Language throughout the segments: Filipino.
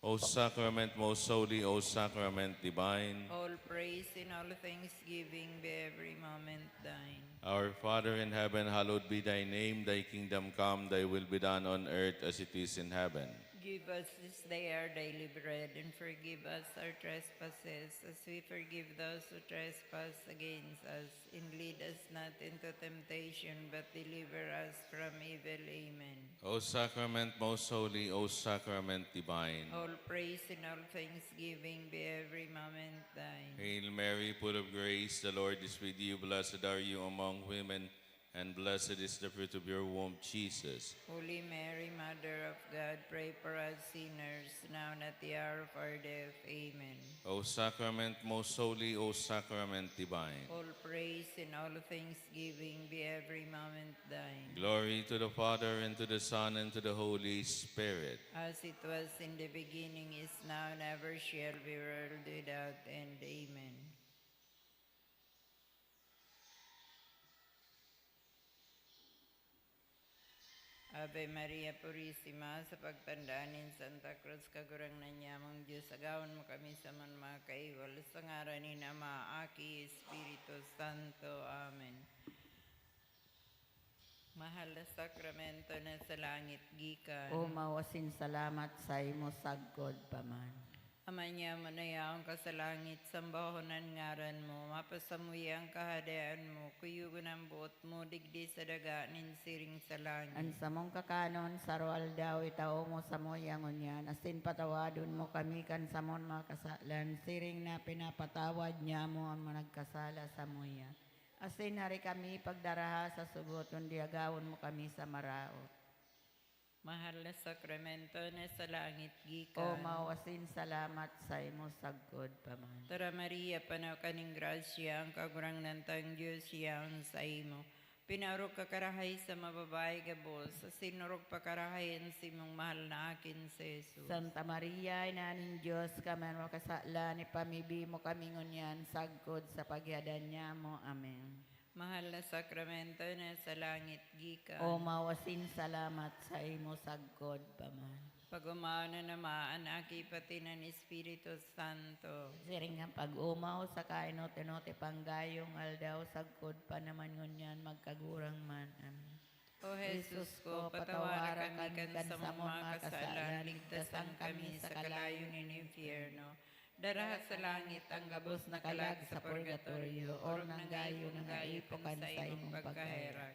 O sacrament most holy, O sacrament divine. All praise in all thanksgiving be every moment thine. Our Father in heaven, hallowed be thy name. Thy kingdom come, thy will be done on earth as it is in heaven. Give us this day our daily bread, and forgive us our trespasses, as we forgive those who trespass against us. And lead us not into temptation, but deliver us from evil. Amen. O sacrament most holy, O sacrament divine. All praise and all thanksgiving be every moment thine. Hail Mary, full of grace, the Lord is with you. Blessed are you among women, and blessed is the fruit of your womb, Jesus. Holy Mary, Mother of God, pray for us sinners, now and at the hour of our death. Amen. O sacrament most holy, O sacrament divine. All praise and all thanksgiving be every moment thine. Glory to the Father, and to the Son, and to the Holy Spirit. As it was in the beginning, is now, and ever shall be, world without end. Amen. Ave Maria Purisima, sa pagtandaan ni Santa Cruz, kagurang na niyamang Diyos, agawan mo kami sa mga kaiwal, sa ngaran ni Ama, Aki, Espiritu Santo. Amen. Mahal na sakramento na sa langit gikan. O mawasin salamat sa imo sagkod paman. Ama niya mo na yaong ka sa langit, sambahonan ngaran mo, mapasamuyi ang kahadaan mo, kuyugon ang buot mo, digdi sa daga, ninsiring sa langit. An sa mong kakanon, sa roal daw, itao mo sa moyangon yan, asin patawadon mo kami kan sa mong makasalan, siring na pinapatawad niya mo ang managkasala sa moya. Asin hari kami pagdaraha sa sugot, kundi agawon mo kami sa maraot. Mahal na sakramento na sa langit gikan. O mawasin salamat sa imo sagkod paman. Tara Maria, panaw kaning grasya, ang kagurang nantang Diyos siyaon sa imo. Pinarok ka karahay sa mababay gabos, sa sinurok pa karahayan si mong mahal na akin sa Jesus. Santa Maria, inaning Diyos, kaman makasala ni pamibi mo kami ngunyan, sagkod sa pagyadan niya mo. Amen. Mahal na sakramento na sa langit gikan. O mawasin salamat sa imo sagkod paman. Pag-umaw na namaan, aki pati ng Espiritu Santo. Siring ang pag-umaw sa kainote-note panggayong aldaw sagkod pa naman ngunyan magkagurang man. Amen. O Jesus ko, patawaran kami kan sa mga kasalan, ligtasan kami sa kalayo ng infierno. Daraha sa langit ang gabos na kalag sa purgatorio, or nanggayo ng gaipokan sa imong pagkaherak.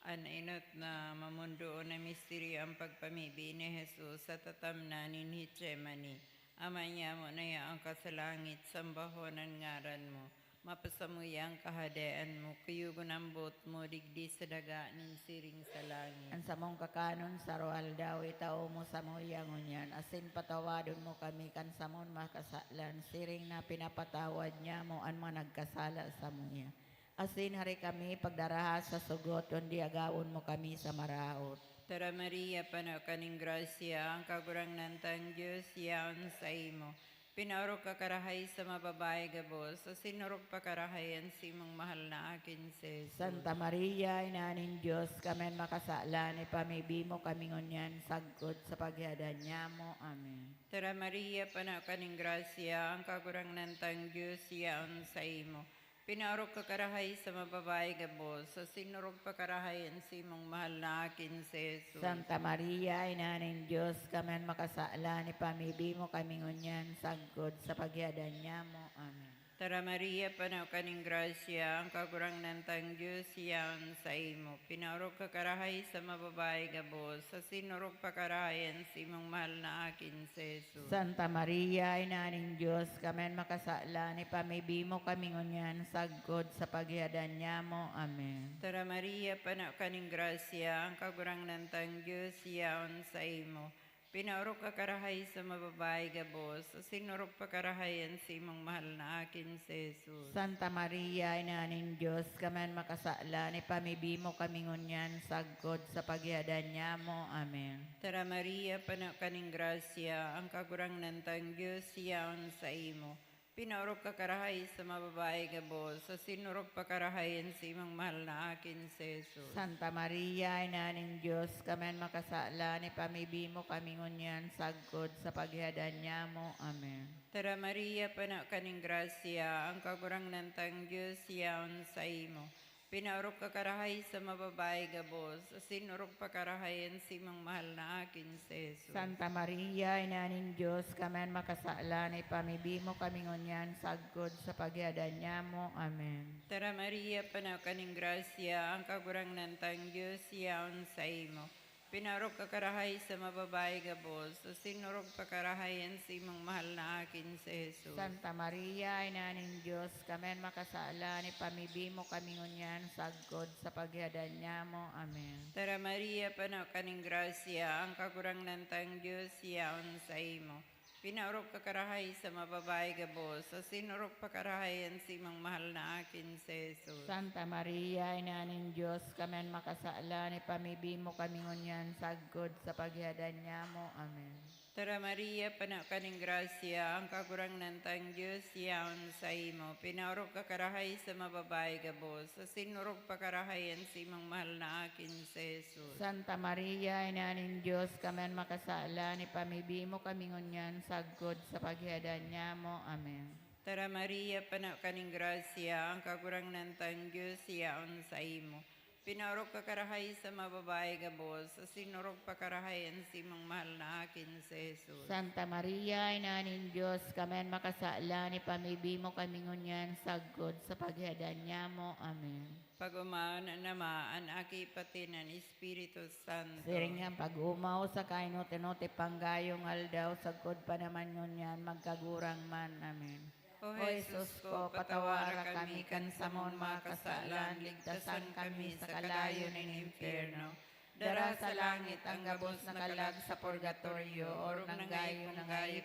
Anainot na mamundo na misteryo ang pagpamibi ni Jesus sa tatamnanin ni Getsemani. Ama niya mo na yaang ka sa langit, sambahonan ngaran mo. Mapasamuyang kahadaan mo, kuyugon ang bot mo, digdi sa daga, ninsiring sa langit. Ang samong kakanon sa roal daw, itao mo sa moyangon yan, asin patawadon mo kami kan samon makasalan, siring na pinapatawad niya mo ang mga nagkasala sa muya. Asin hari kami pagdaraha sa sugot, kundi agawon mo kami sa maraot. Tara Maria, panaw kaning grasya, ang kagurang nantang Diyos, yaon sa imo. Pinarok ka karahay sa mababay gabos, sa sinurok pa karahayan si mong mahal na akin si Jesus. Santa Maria, inaning Diyos, kamen makasala ni pamibi mo kami ngunyan, sagkod sa pagyadan niya mo. Amen. Tara Maria, panaw kaning grasya, ang kagurang nantang Diyos, yaon sa imo. Pinarok ka karahay sa mababay gabos, sa sinurok pa karahayan si mong mahal na akin si Jesus. Santa Maria, inaning Diyos, kamen makasala ni pamibi mo kami ngunyan, sagkod sa pagyadan niya mo. Amen. Tara Maria, panaw kaning grasya, ang kagurang nantang Diyos, yaon sa imo. Pinarok ka karahay sa mababay gabos, sa sinurok pa karahayan si mong mahal na akin si Jesus. Santa Maria, inaning Diyos, kamen makasala ni pamibi mo kami ngunyan, sagkod sa pagyadan niya mo. Amen. Tara Maria, panaw kaning grasya, ang kagurang nantang Diyos, yaon sa imo. Pinarok ka karahay sa mababay gabos, sa sinurok pa karahayan si mong mahal na akin si Jesus. Santa Maria, inaning Diyos, kaman makasala ni pamibi mo kami ngunyan, sagkod sa pagyadan niya mo. Amen. Tara Maria, panaw kaning grasya, ang kagurang nantang Diyos, yaon sa imo. Pinaurok ka karahay sa mababae gabos, sa sinurok pakarahayan sa imong mahal na akin si Jesus. Santa Maria, Ina ng Diyos, kamen makasala ni pamibimo kami ngunyan sagkod sa paghihadan niya mo. Amen. Tara Maria, pana kaning grasya, ang kagurang nantang Diyos yaon sa imo. Pinaurok ka karahay sa mababae gabos, sa sinurok pakarahayan sa imong mahal na akin si Jesus. Santa Maria, Ina ng Diyos, kamen makasala ni pamibimo kami ngunyan sagkod sa paghihadan niya mo. Amen. Tara Maria, pana kaning grasya, ang kagurang nantang Diyos yaon sa imo. Pinarok ka karahay sa mababae gabos, sa sinurok pakarahayan sa imong mahal na akin si Jesus. Santa Maria, Ina ng Diyos, kamen makasala ni pamibimo kami ngunyan sagkod sa paghihadan niya mo. Amen. Tara Maria, pana kaning grasya, ang kagurang nantang Diyos yaon sa imo. Pinarok ka karahay sa mababae gabos, sa sinurok pakarahayan sa imong mahal na akin si Jesus. Santa Maria, Ina ng Diyos, kamen makasala ni pamibimo kami ngunyan sagkod sa paghihadan niya mo. Amen. Tara Maria, pana kaning grasya, ang kagurang nantang Diyos yaon sa imo. Pinarok ka karahay sa mababae gabos, sa sinurok pakarahayan sa imong mahal na akin si Jesus. Santa Maria, Ina ng Diyos, kamen makasala ni pamibimo kami ngunyan sagkod sa paghihadan niya mo. Amen. Tara Maria, pana kaning grasya, ang kagurang nantang Diyos yaon sa imo. Pinarok ka karahay sa mababae gabos, sa sinurok pakarahayan sa imong mahal na akin si Jesus. Santa Maria, Ina ng Diyos, kamen makasala ni pamibimo kami ngunyan sagkod sa paghihadan niya mo. Amen. Pag-umaon namaan aki pati ng Espiritu Santo. Siring nga pag-umaw sa kainote-note panggayong aldaw, sagkod pa naman ngunyan magkagurang man. Amen. O Jesus ko, patawara kami kan sa mon mga kasalan, ligtasan kami sa kalayo ng impyerno. Dara sa langit ang gabos na kalag sa purgatorio, or nanggayo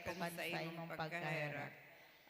kan sa imong pagkaherak.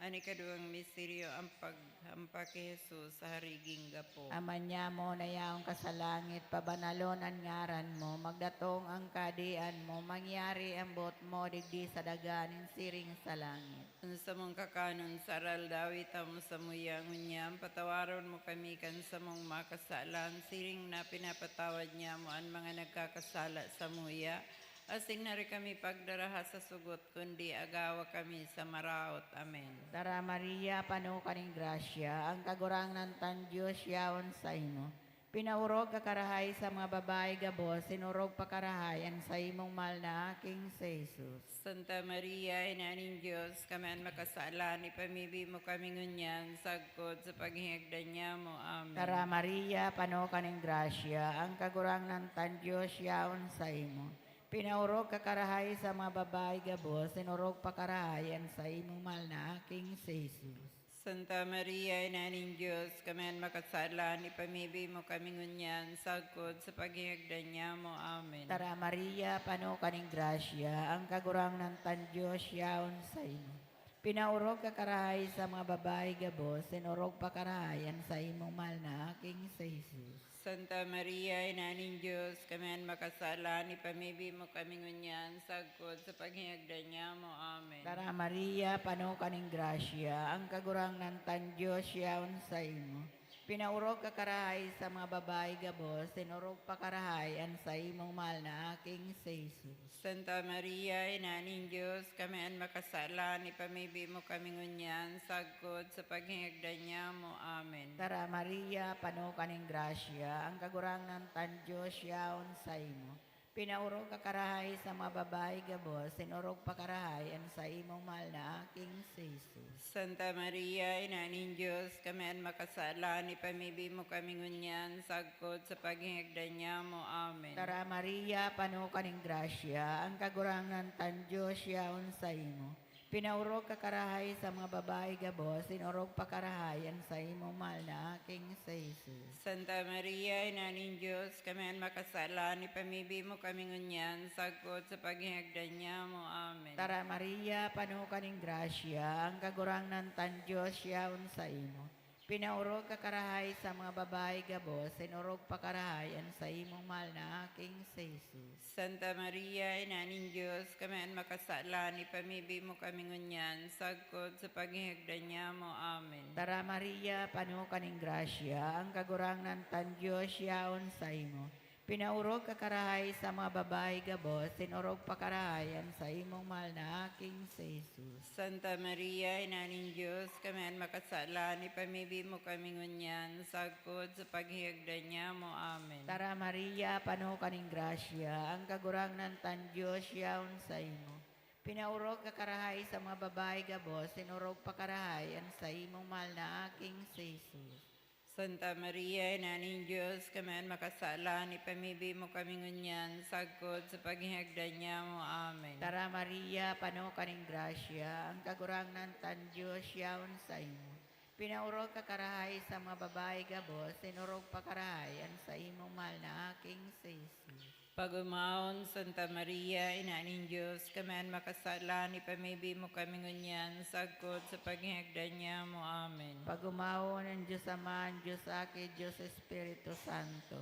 Ani kaduang misteryo ang paghampa kay Jesus sa hariging gapo. Ama niya mo na yaong kasalangit, pabanalon ang ngaran mo, magdatong ang kadian mo, mangyari ang bot mo, digdi sa daganin siring sa langit. Sa mong kakanon sa aral dawit mo sa muyang unyam, patawaron mo kami kan sa mong makasalan, siring na pinapatawad niya mo ang mga nagkakasala sa muya. Asing nari kami pagdaraha sa sugot, kundi agawa kami sa maraot. Amen. Tara Maria, pano kaning grasya, ang kagurang ng tan Diyos yaon sa imo. Pinaurog ka karahay sa mga babae gabos, sinurog pa karahayan sa imong mahal na aking si Jesus. Santa Maria, Ina ng Diyos, kami ang makasala, ipamibi mo kami ngunyan, sagkod sa paghihagdan niya mo. Amen. Tara Maria, pano kaning grasya, ang kagurang ng tan Diyos yaon sa imo. Pinaurog ka karahay sa mga babae gabos, sinurog pa karahayan sa imong mahal na aking si Jesus. Santa Maria, Ina ng Diyos, kami ang makasala, ipamibi mo kami ngunyan, sagkod sa paghihagdan niya mo. Amen. Tara Maria, pano kaning grasya, ang kagurang ng tan Diyos yaon sa imo. Pinaurog ka karahay sa mga babae gabos, sinurog pa karahayan sa imong mahal na aking si Jesus. Santa Maria, Ina ng Diyos, kami ang makasala, ipamibi mo kami ngunyan, sagkod sa paghihagdan niya mo. Amen. Tara Maria, pano kaning grasya, ang kagurang ng tan Diyos yaon sa imo. Pinaurog ka karahay sa mga babae gabos, sinurog pa karahayan sa imong mahal na aking si Jesus. Santa Maria, Ina ng Diyos, kami ang makasala, ipamibi mo kami ngunyan, sagkod sa paghihagdan niya mo. Amen. Tara Maria, pano kaning grasya, ang kagurang ng tan Diyos yaon sa imo. Pinaurog ka karahay sa mga babae gabos, sinurog pa karahayan sa imong mahal na aking si Jesus. Santa Maria, Ina ng Diyos, kami ang makasala, ipamibi mo kami ngunyan, sagkod sa paghihagdan niya mo. Amen. Tara Maria, pano kaning grasya, ang kagurang ng tan Diyos yaon sa imo. Pinaurog ka karahay sa mga babae gabos, sinurog pa karahayan sa imong mahal na aking si Jesus. Santa Maria, Ina ng Diyos, kami ang makasala, ipamibi mo kami ngunyan, sagkod sa paghihagdan niya mo. Amen. Tara Maria, pano kaning grasya, ang kagurang ng tan Diyos yaon sa imo. Pinaurog ka karahay sa mga babae gabos, sinurog pa karahayan sa imong mahal na aking sa Jesus. Santa Maria, Ina ng Diyos, kami ang makasala, ipamibi mo kami ngunyan, sagkod sa paghihigdan niya mo. Amen. Tara Maria, pano kaning grasya, ang kagurangnan tan Diyos yaon sa imo. Pinaurog ka karahay sa mga babae gabos, sinurog pa karahayan sa imong mahal na aking sa Jesus. Santa Maria, Ina ng Diyos, kami ang makasala, ipamibi mo kami ngunyan, sagkod sa paghihigdan niya mo. Amen. Tara Maria, pano kaning grasya, ang kagurangnan tan Diyos yaon sa imo. Pinaurog ka karahay sa mga babae gabos, sinurog pa karahayan sa imong mahal na aking sa Jesus. Santa Maria, Ina ng Diyos, kami ang makasala, ipamibi mo kami ngunyan, sagkod sa paghihigdan niya mo. Amen. Tara Maria, pano kaning grasya, ang kagurangnan tan Diyos yaon sa imo. Pinaurog ka karahay sa mga babae gabos, sinurog pa karahayan sa imong mahal na aking sa Jesus. Pagumahon, Santa Maria, Ina ng Diyos, kami ang makasala, ipamibi mo kami ngunyan, sagkod sa paghihigdan niya mo. Amen. Pagumawon ng Diyos Ama, ang Diyos Aki, Diyos Espiritu Santo.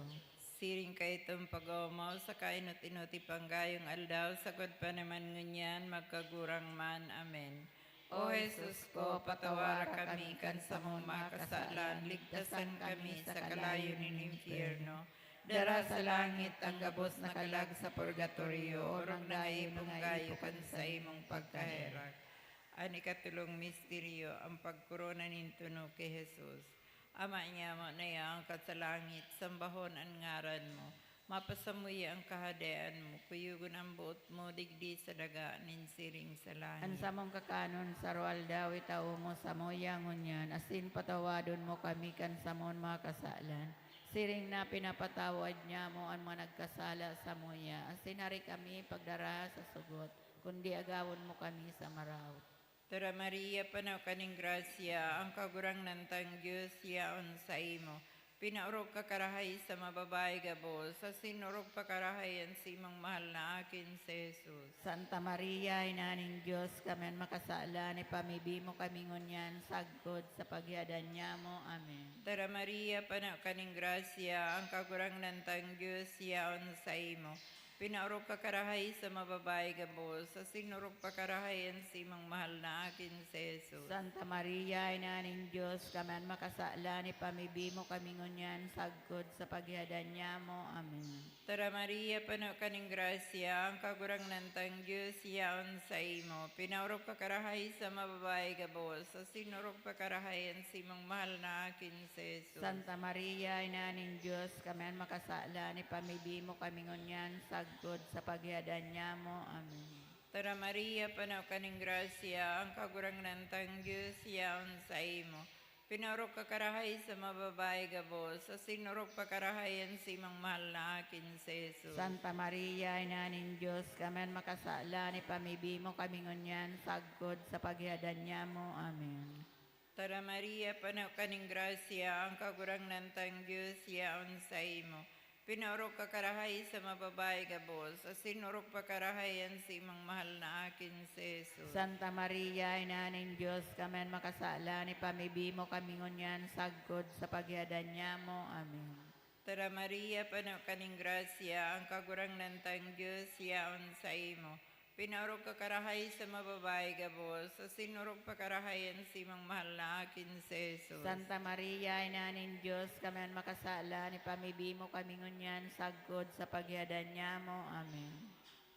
Siring kay itong pag-umaw sa kainot-inuti panggayong aldaw, sagod pa naman ngunyan, magkagurang man. Amen. O Jesus ko, patawara kami kan sa mong makasalan, ligtasan kami sa kalayo ng impyerno. Dara sa langit ang gabos na kalag sa purgatorio, orong naay punggayo kan sa imong pagkaherak. Ani katulong misteryo, ang pagkorona nintuno kay Jesus. Ama niya mo na yang katsalangit, sambahon ang ngaran mo. Mapasamuy ang kahadaan mo, kuyugon ang buot mo, digdi sa daga, ninsiring sa langit. Ang samong kakanon sa roal daw itaw mo sa moyangon yan, asin patawadon mo kami kan samon mga kasalan. Siring na pinapatawad niya mo ang mga nagkasala sa moya, asin hari kami pagdara sa sugot, kundi agawon mo kami sa maraw. Tara Maria, panaw kaning grasya, ang kagurang nantang Diyos, yaon sa imo. Pinaurog ka karahay sa mababae gabos, sa sinurog pa karahayan si imong mahal na akin si Jesus. Santa Maria, Inaning Diyos, kami ang makasala, ni pamibi mo kami ngunyan, sagkod sa pagyadan niya mo. Amen. Tara Maria, panaw kaning grasya, ang kagurang nantang Diyos, yaon sa imo. Pinaurog ka karahay sa mababae gabos, sa sinurog pa karahayan si imong mahal na akin si Jesus. Santa Maria, Inaning Diyos, kami ang makasala, ni pamibi mo kami ngunyan, sagkod sa pagyadan niya mo. Amen. Tara Maria, panaw kaning grasya, ang kagurang nantang Diyos, yaon sa imo. Pinaurog ka karahay sa mababae gabos, sa sinurog pa karahayan si imong mahal na akin si Jesus. Santa Maria, Inaning Diyos, kami ang makasala, ni pamibi mo kami ngunyan, sagkod sa pagyadan niya mo. Amen. Tara Maria, panaw kaning grasya, ang kagurang nantang Diyos, yaon sa imo. Pinaurog ka karahay sa mababae gabos, sa sinurog pa karahayan si imong mahal na akin si Jesus. Santa Maria, Inaning Diyos, kami ang makasala, ni pamibi mo kami ngunyan, sagkod sa pagyadan niya mo. Amen. Tara Maria, panaw kaning grasya, ang kagurang nantang Diyos, yaon sa imo. Pinaurog ka karahay sa mababae gabos, sa sinurog pa karahayan si imong mahal na akin si Jesus. Santa Maria, Inaning Diyos, kami ang makasala, ni pamibi mo kami ngunyan, sagkod sa pagyadan niya mo. Amen. Tara Maria, panaw kaning grasya, ang kagurang nantang Diyos, yaon sa imo. Pinaurog ka karahay sa mababae gabos, sa sinurog pa karahayan si imong mahal na akin si Jesus. Santa Maria, Inaning Diyos, kami ang makasala, ni pamibi mo kami ngunyan, sagkod sa pagyadan niya mo. Amen.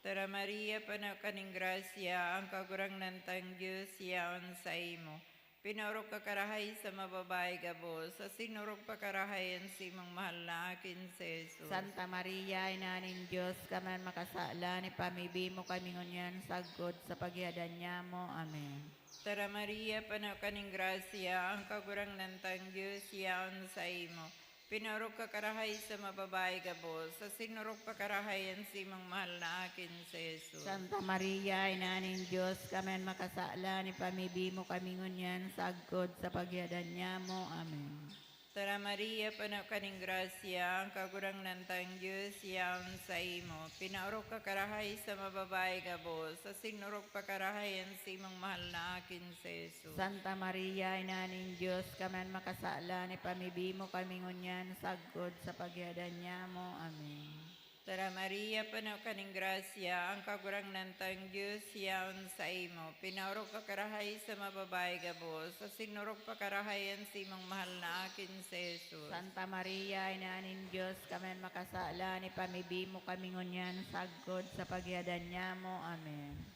Tara Maria, panaw kaning grasya, ang kagurang nantang Diyos, yaon sa imo. Pinaurog ka karahay sa mababae gabos, sa sinurog pa karahayan si imong mahal na akin si Jesus. Santa Maria, Inaning Diyos, kami ang makasala, ni pamibi mo kami ngunyan, sagkod sa pagyadan niya mo. Amen. Tara Maria, panaw kaning grasya, ang kagurang nantang Diyos, yaon sa imo. Pinaurog ka karahay sa mababae gabos, sa sinurog pa karahayan si imong mahal na akin si Jesus. Santa Maria, Inaning Diyos, kami ang makasala, ni pamibi mo kami ngunyan, sagkod sa pagyadan niya mo. Amen. Tara Maria, panaw kaning grasya, ang kagurang nantang Diyos, yaon sa imo. Pinaurok ka karahay sa mababay gabos, sa sinurok pa karahayan sa imong mahal na akin sa Jesus. Santa Maria, Inaning Diyos, kaman makasala ni pamibimo kami ngunyan, sagkod sa pagyadan niya mo. Amen. Tara Maria, panaw kaning grasya, ang kagurang nantang Diyos, yaon sa imo. Pinaurok ka karahay sa mababay gabos, sa sinurok pa karahayan sa imong mahal na akin sa Jesus. Santa Maria, Inaning Diyos, kaman makasala ni pamibimo kami ngunyan, sagkod sa pagyadan niya mo. Amen.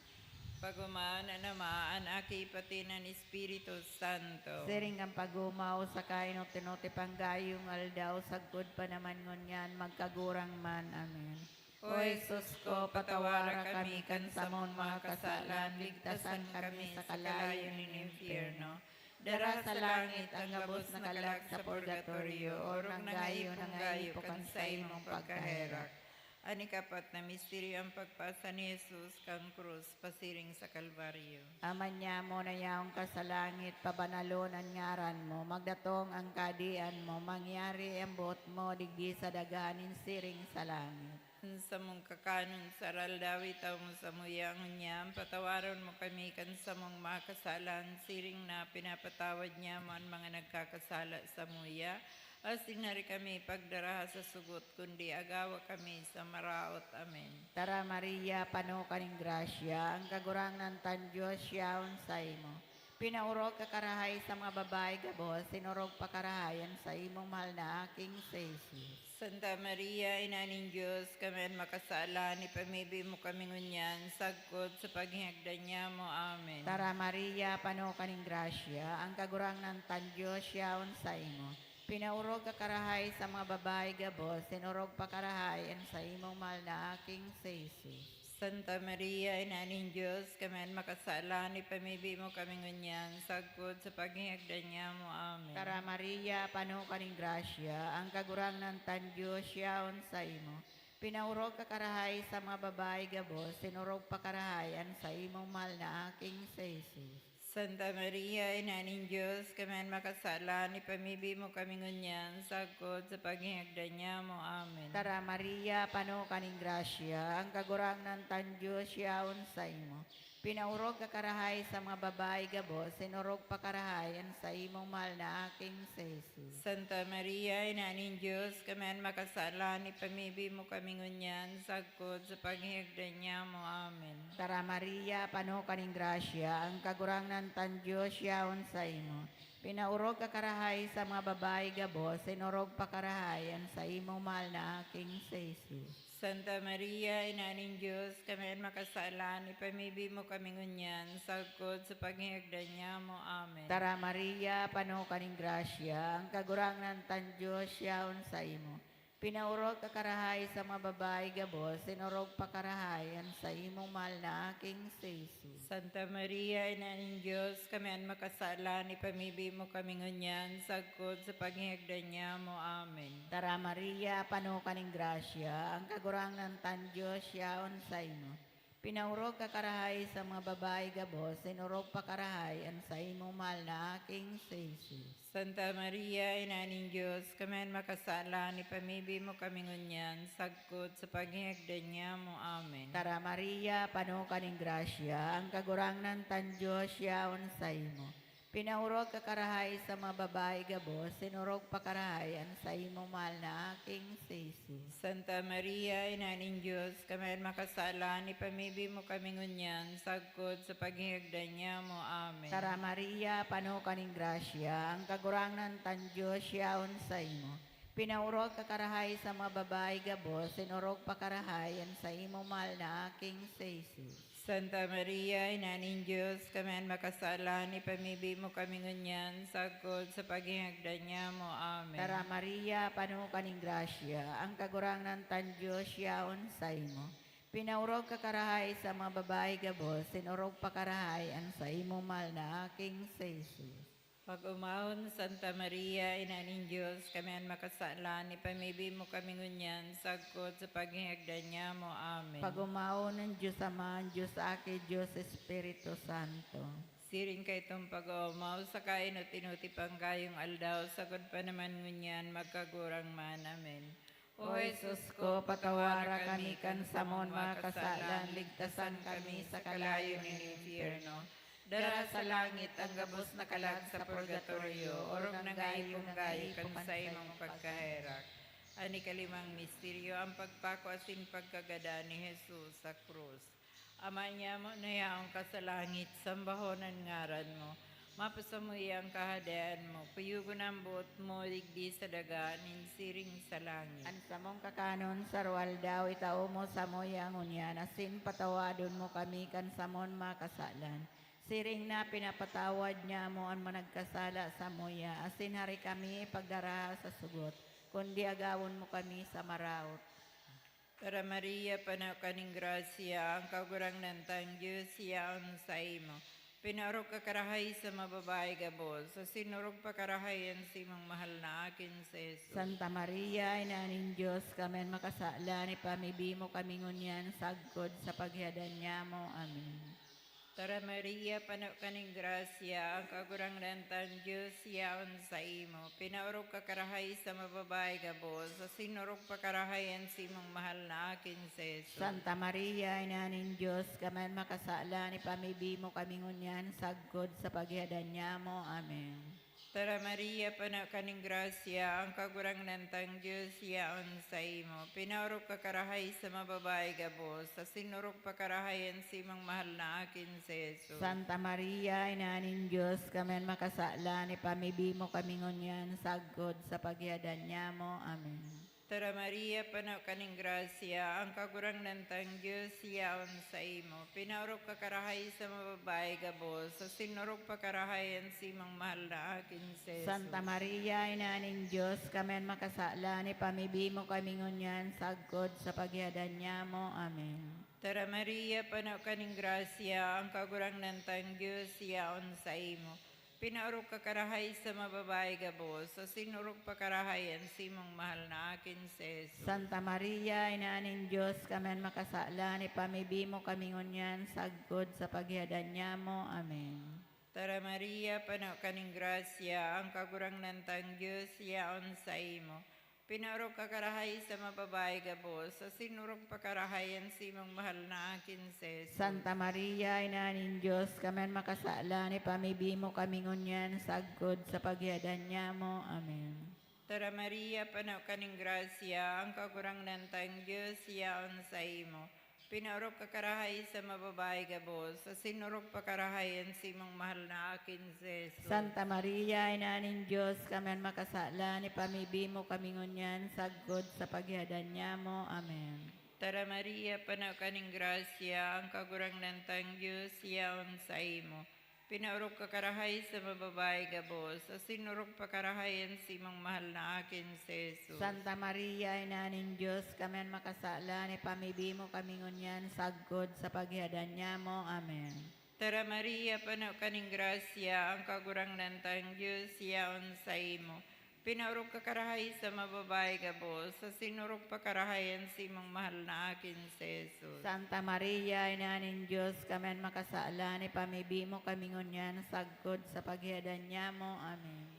Pagumaan na namaan aki pati ng Espiritu Santo. Siring ang pagumaw sa kainot-tinote panggayong aldaw, sagkod pa naman ngunyan, magkagurang man. Amen. O Jesus ko, patawara kami kan sa mong mga kasalan, ligtasan kami sa kalayo ng impyerno. Dara sa langit ang gabos na kalag sa purgatorio, orong nangayo po kan sa imong pagkaherak. Ani kapat na misteryo ang pagpasa ni Jesus kang krus, pasiring sa Kalbaryo. Aman niya mo na yaong ka sa langit, pabanalon ang ngaran mo, magdatong ang kadian mo, mangyari ang buot mo, digdi sa dagahanin siring sa langit. Sa mong kakanon sa raldawi tao mo sa muyang niyam, patawaron mo kami kan sa mong mga kasalan, siring na pinapatawad niya mo ang mga nagkakasala sa muya. Asing nari kami pagdaraha sa sugot, kundi agawa kami sa maraot. Amen. Tara Maria, pano kaning grasya, ang kagurang ng tan Diyos yaon sa imo. Pinaurog ka karahay sa mga babae gabos, sinurog pa karahayan sa imong mahal na aking sa Jesus. Santa Maria, Inaning Diyos, kami ang makasala, ni pamibi mo kami ngunyan, sagkod sa paghihagdan niya mo. Amen. Tara Maria, pano kaning grasya, ang kagurang ng tan Diyos yaon sa imo. Pinaurog ka karahay sa mga babae gabos, sinurog pa karahayan sa imong mahal na aking sa Jesus. Santa Maria, Inaning Diyos, kami ang makasala, ni pamibi mo kami ngunyan, sagkod sa paghihagdan niya mo. Amen. Tara Maria, pano kaning grasya, ang kagurang ng tan Diyos yaon sa imo. Pinaurog ka karahay sa mga babae gabos, sinurog pa karahayan sa imong mahal na aking sa Jesus. Santa Maria, Inaning Diyos, kami ang makasala, ni pamibi mo kami ngunyan, sagkod sa paghihagdan niya mo. Amen. Tara Maria, pano kaning grasya, ang kagurang ng tan Diyos yaon sa imo. Pinaurog ka karahay sa mga babae gabos, sinurog pa karahayan sa imong mahal na aking sa Jesus. Santa Maria, Inaning Diyos, kami ang makasala, ni pamibi mo kami ngunyan, sagkod sa paghihagdan niya mo. Amen. Tara Maria, pano kaning grasya, ang kagurang ng tan Diyos yaon sa imo. Pinaurog ka karahay sa mga babae gabos, sinurog pa karahayan sa imong mahal na aking sa Jesus. Santa Maria, Inaning Diyos, kami ang makasala, ni pamibi mo kami ngunyan, sagkod sa paghihagdan niya mo. Amen. Tara Maria, pano kaning grasya, ang kagurang ng tan Diyos yaon sa imo. Pinaurog ka karahay sa mga babae gabos, sinurog pa karahayan sa imong mahal na aking sa Jesus. Santa Maria, Inaning Diyos, kami ang makasala, ni pamibi mo kami ngunyan, sagkod sa paghihagdan niya mo. Amen. Tara Maria, pano kaning grasya, ang kagurang ng tan Diyos yaon sa imo. Pinaurog ka karahay sa mga babae gabos, sinurog pa karahayan sa imong mahal na aking sa Jesus. Santa Maria, Inaning Diyos, kami ang makasala, ni pamibi mo kami ngunyan, sagkod sa paghihagdan niya mo. Amen. Tara Maria, pano kaning grasya, ang kagurang ng tan Diyos yaon sa imo. Pinaurog ka karahay sa mga babae gabos, sinurog pa karahayan sa imong mahal na aking sa Jesus. Santa Maria, Inaning Diyos, kami ang makasala, ni pamibi mo kami ngunyan, sagkod sa paghihagdan niya mo. Amen. Tara Maria, pano kaning grasya, ang kagurang ng tan Diyos yaon sa imo. Pinaurog ka karahay sa mga babae gabos, sinurog pa karahayan sa imong mahal na aking sa Jesus. Santa Maria, Inaning Diyos, kami ang makasala, ni pamibi mo kami ngunyan, sagkod sa paghihagdan niya mo. Amen. Tara Maria, pano kaning grasya, ang kagurang ng tan Diyos yaon sa imo. Pinaurog ka karahay sa mga babae gabos, sinurog pa karahayan sa imong mahal na aking sa Jesus. Pag-umahon, Santa Maria, Inaning Diyos, kami ang makasala, ni pamibi mo kami ngunyan, sagkod sa paghihagdan niya mo. Amen. Pag-umao ng Diyos Ama, Diyos Aki, Diyos Espiritu Santo. Siring kay itong pag-umaw, sa kain o tinuti panggayong aldaw, sagod pa naman ngunyan, magkagurang man. Amen. O Jesus ko, patawara kami kan samon mga kasalan, ligtasan kami sa kalayo ng impyerno. Dara sa langit ang gabos na kalag sa purgatorio, orog na gayong gayi kan sa imong pagkaherak. Ani kalimang misteryo, ang pagpako asin pagkagada ni Jesus sa krus. Ama niya mo na yaong ka sa langit, sambahonan ngaran mo. Mapasamuy ang kahadaan mo, puyugon ang buot mo, digdi sa dagaan, insiring sa langit. An samong kakanon sarwal daw itao mo sa moyang unyan, asin patawadon mo kami kan samon mga kasalan. Siring na pinapatawad niya mo ang managkasala sa moya, asin hari kami pagdara sa sugot, kundi agawon mo kami sa maraot. Para Maria, panaw kaning grasya, ang kagurang nantang Diyos, yaon sa imo. Pinarog ka karahay sa mababae gabos, sa sinurog pa karahayan si mong mahal na akin sa Jesus. Santa Maria, inaning Diyos, kamen makasala ni pamibi mo kami ngunyan, sagkod sa paghiadan niya mo. Amen. Tara Maria, panaw kaning grasya, ang kagurang nantang Diyos, yaon sa imo. Pinaurog ka karahay sa mababae gabos, sa sinurog pa karahayan si mong mahal na akin sa Jesus. Santa Maria, inaning Diyos, kamen makasala ni pamibi mo kami ngunyan, sagkod sa paghiadan niya mo. Amen. Tara Maria, panaw kaning grasya, ang kagurang nantang Diyos, yaon sa imo. Pinaurog ka karahay sa mababae gabos, sa sinurog pa karahayan si mong mahal na akin sa Jesus. Santa Maria, inaning Diyos, kamen makasala ni pamibi mo kami ngunyan, sagkod sa paghiadan niya mo. Amen. Tara Maria, panaw kaning grasya, ang kagurang nantang Diyos, yaon sa imo. Pinaurog ka karahay sa mababae gabos, sa sinurog pa karahayan si mong mahal na akin sa Jesus. Santa Maria, inaning Diyos, kamen makasala ni pamibi mo kami ngunyan, sagkod sa paghiadan niya mo. Amen. Tara Maria, panaw kaning grasya, ang kagurang nantang Diyos, yaon sa imo. Pinaurog ka karahay sa mababae gabos, sa sinurog pa karahayan si mong mahal na akin sa Jesus. Santa Maria, inaning Diyos, kamen makasala ni pamibi mo kami ngunyan, sagkod sa paghiadan niya mo. Amen. Tara Maria, panaw kaning grasya, ang kagurang nantang Diyos, yaon sa imo. Pinaurog ka karahay sa mababae gabos, sa sinurog pa karahayan si mong mahal na akin sa Jesus. Santa Maria, inaning Diyos, kamen makasala ni pamibi mo kami ngunyan, sagkod sa paghiadan niya mo. Amen. Tara Maria, panaw kaning grasya, ang kagurang nantang Diyos, yaon sa imo. Pinaurog ka karahay sa mababae gabos, sa sinurog pa karahayan si mong mahal na akin sa Jesus. Santa Maria, inaning Diyos, kamen makasala ni pamibi mo kami ngunyan, sagkod sa paghiadan niya mo. Amen. Tara Maria, panaw kaning grasya, ang kagurang nantang Diyos, yaon sa imo. Pinaurog ka karahay sa mababae gabos, sa sinurog pa karahayan si mong mahal na akin sa Jesus. Santa Maria, inaning Diyos, kamen makasala ni pamibi mo kami ngunyan, sagkod sa paghiadan niya mo. Amen. Tara Maria, panaw kaning grasya, ang kagurang nantang Diyos, yaon sa imo. Pinaurog ka karahay sa mababae gabos, sa sinurog pa karahayan si mong mahal na akin sa Jesus. Santa Maria, inaning Diyos, kamen makasala ni pamibi mo kami ngunyan, sagkod sa paghiadan niya mo. Amen.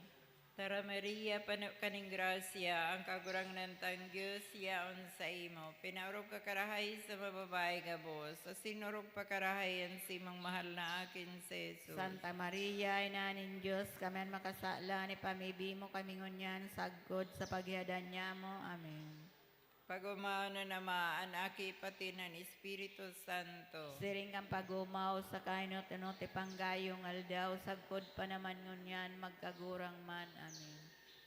Tara Maria, panaw kaning grasya, ang kagurang nantang Diyos, yaon sa imo. Pinaurog ka karahay sa mababae gabos, sa sinurog pa karahayan si mong mahal na akin sa Jesus. Santa Maria, inaning Diyos, kamen makasala ni pamibi mo kami ngunyan, sagkod sa paghiadan niya mo. Amen. Pag-umaw na namaan, aki pati ng Espiritu Santo. Siring kang pagumaw sa kainot-inot ipanggayong aldaw, sagkod pa naman ngunyan, magkagurang man. Amen.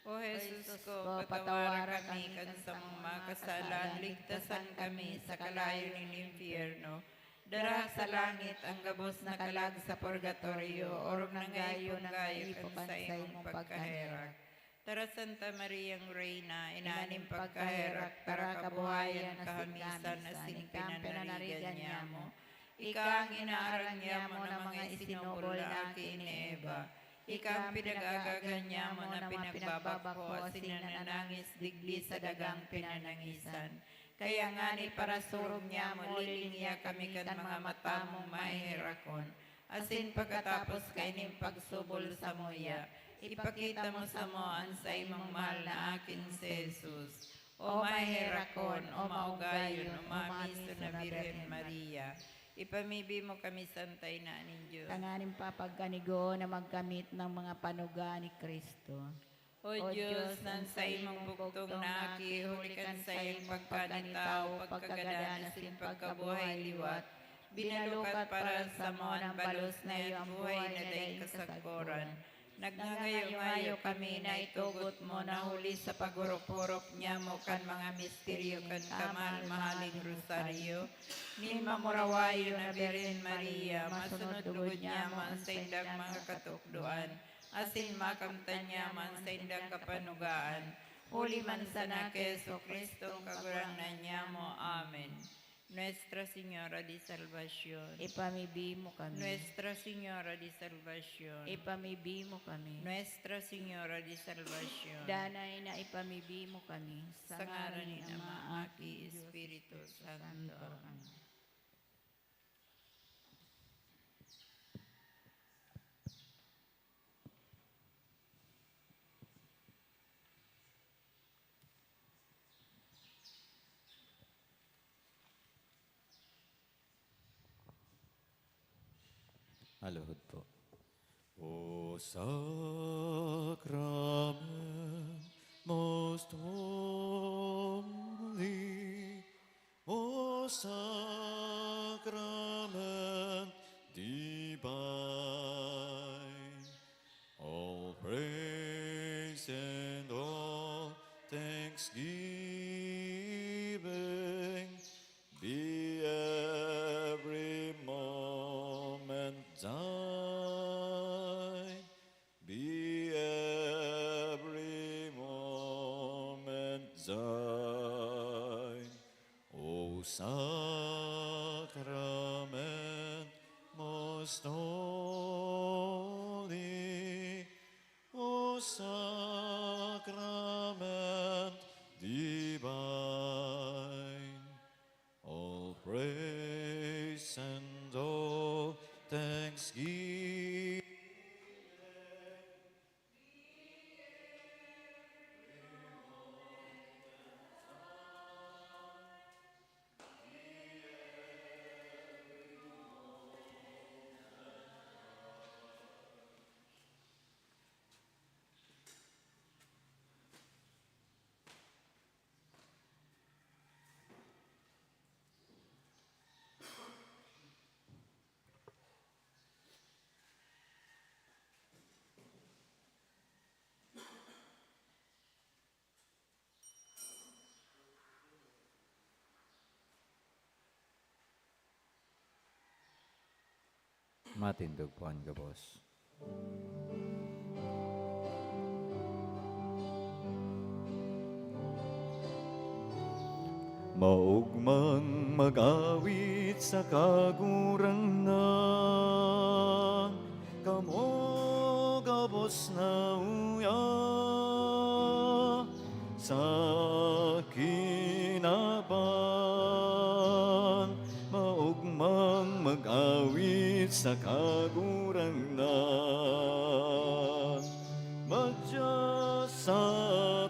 O Jesus ko, patawaran kami kan sa mga kasalan, ligtasan kami sa kalayo ng impyerno. Dara sa langit ang gabos na kalag sa purgatorio, orong ng gayo kan sa imong pagkaherak. Tara Santa Mariang Reina, inanim pagkaherak, tara kabuhayan, kahamisan, asin pinanarigan niya mo. Ika ang inaarang niya mo na mga isinubol na akin ni Eva. Ika ang pinag-agagan niya mo na pinagbabako, asin nananangis digli sa dagang pinanangisan. Kaya nga ni para surog niya mo, lilingya kami kan mga mata mong mahihirakon. Asin pagkatapos kaining pagsubol sa moya, ipakita mo sa mo ang sa imong mahal na akin si Jesus. O mahirakon, o maugayon, o mamiso na Birhen Maria, ipamibi mo kami santay na aning Diyos. Tanganing papagkanigo na magkamit ng mga panuga ni Kristo. O Diyos, nan sa imong buktong na aki, hulikan sa iyong pagkanitao, pagkagada na sin pagkabuhay liwat, binalukat para sa mo ang balos na iyong buhay na daing kasagporan. Nagngangayo-ngayo kami na itugot mo na huli sa pagurok-urok niya mo kan mga misteryo kan kamahal-mahaling rosaryo. Ni mamurawayo na Birhen Maria, masunod-lugod niya man sa indang mga katukduan. Asin makamtan niya man sa indang kapanugaan. Huli man sa na Keso Kristong kagurangnan niya mo. Amen. Nuestra Señora de Salvación. Ipamibi mo kami. Nuestra Señora de Salvación. Ipamibi mo kami. Nuestra Señora de Salvación. Danay na ipamibi mo kami. Sa ngalan ni Ama, Aki, Espiritu Santo. Amen. Aluhod po. O sacrament most holy, O sacrament divine, all praise and all thanksgiving be every moment thine, be every moment thine. O sacrament most holy, O sacrament divine, all praise and all thanksgiving Matindog po ang gabos. maugmang mag-awit sa kagurangnan, kamo gabos na uya sa kinaban, maugmang mag-awit sa kagurangnan, madya sa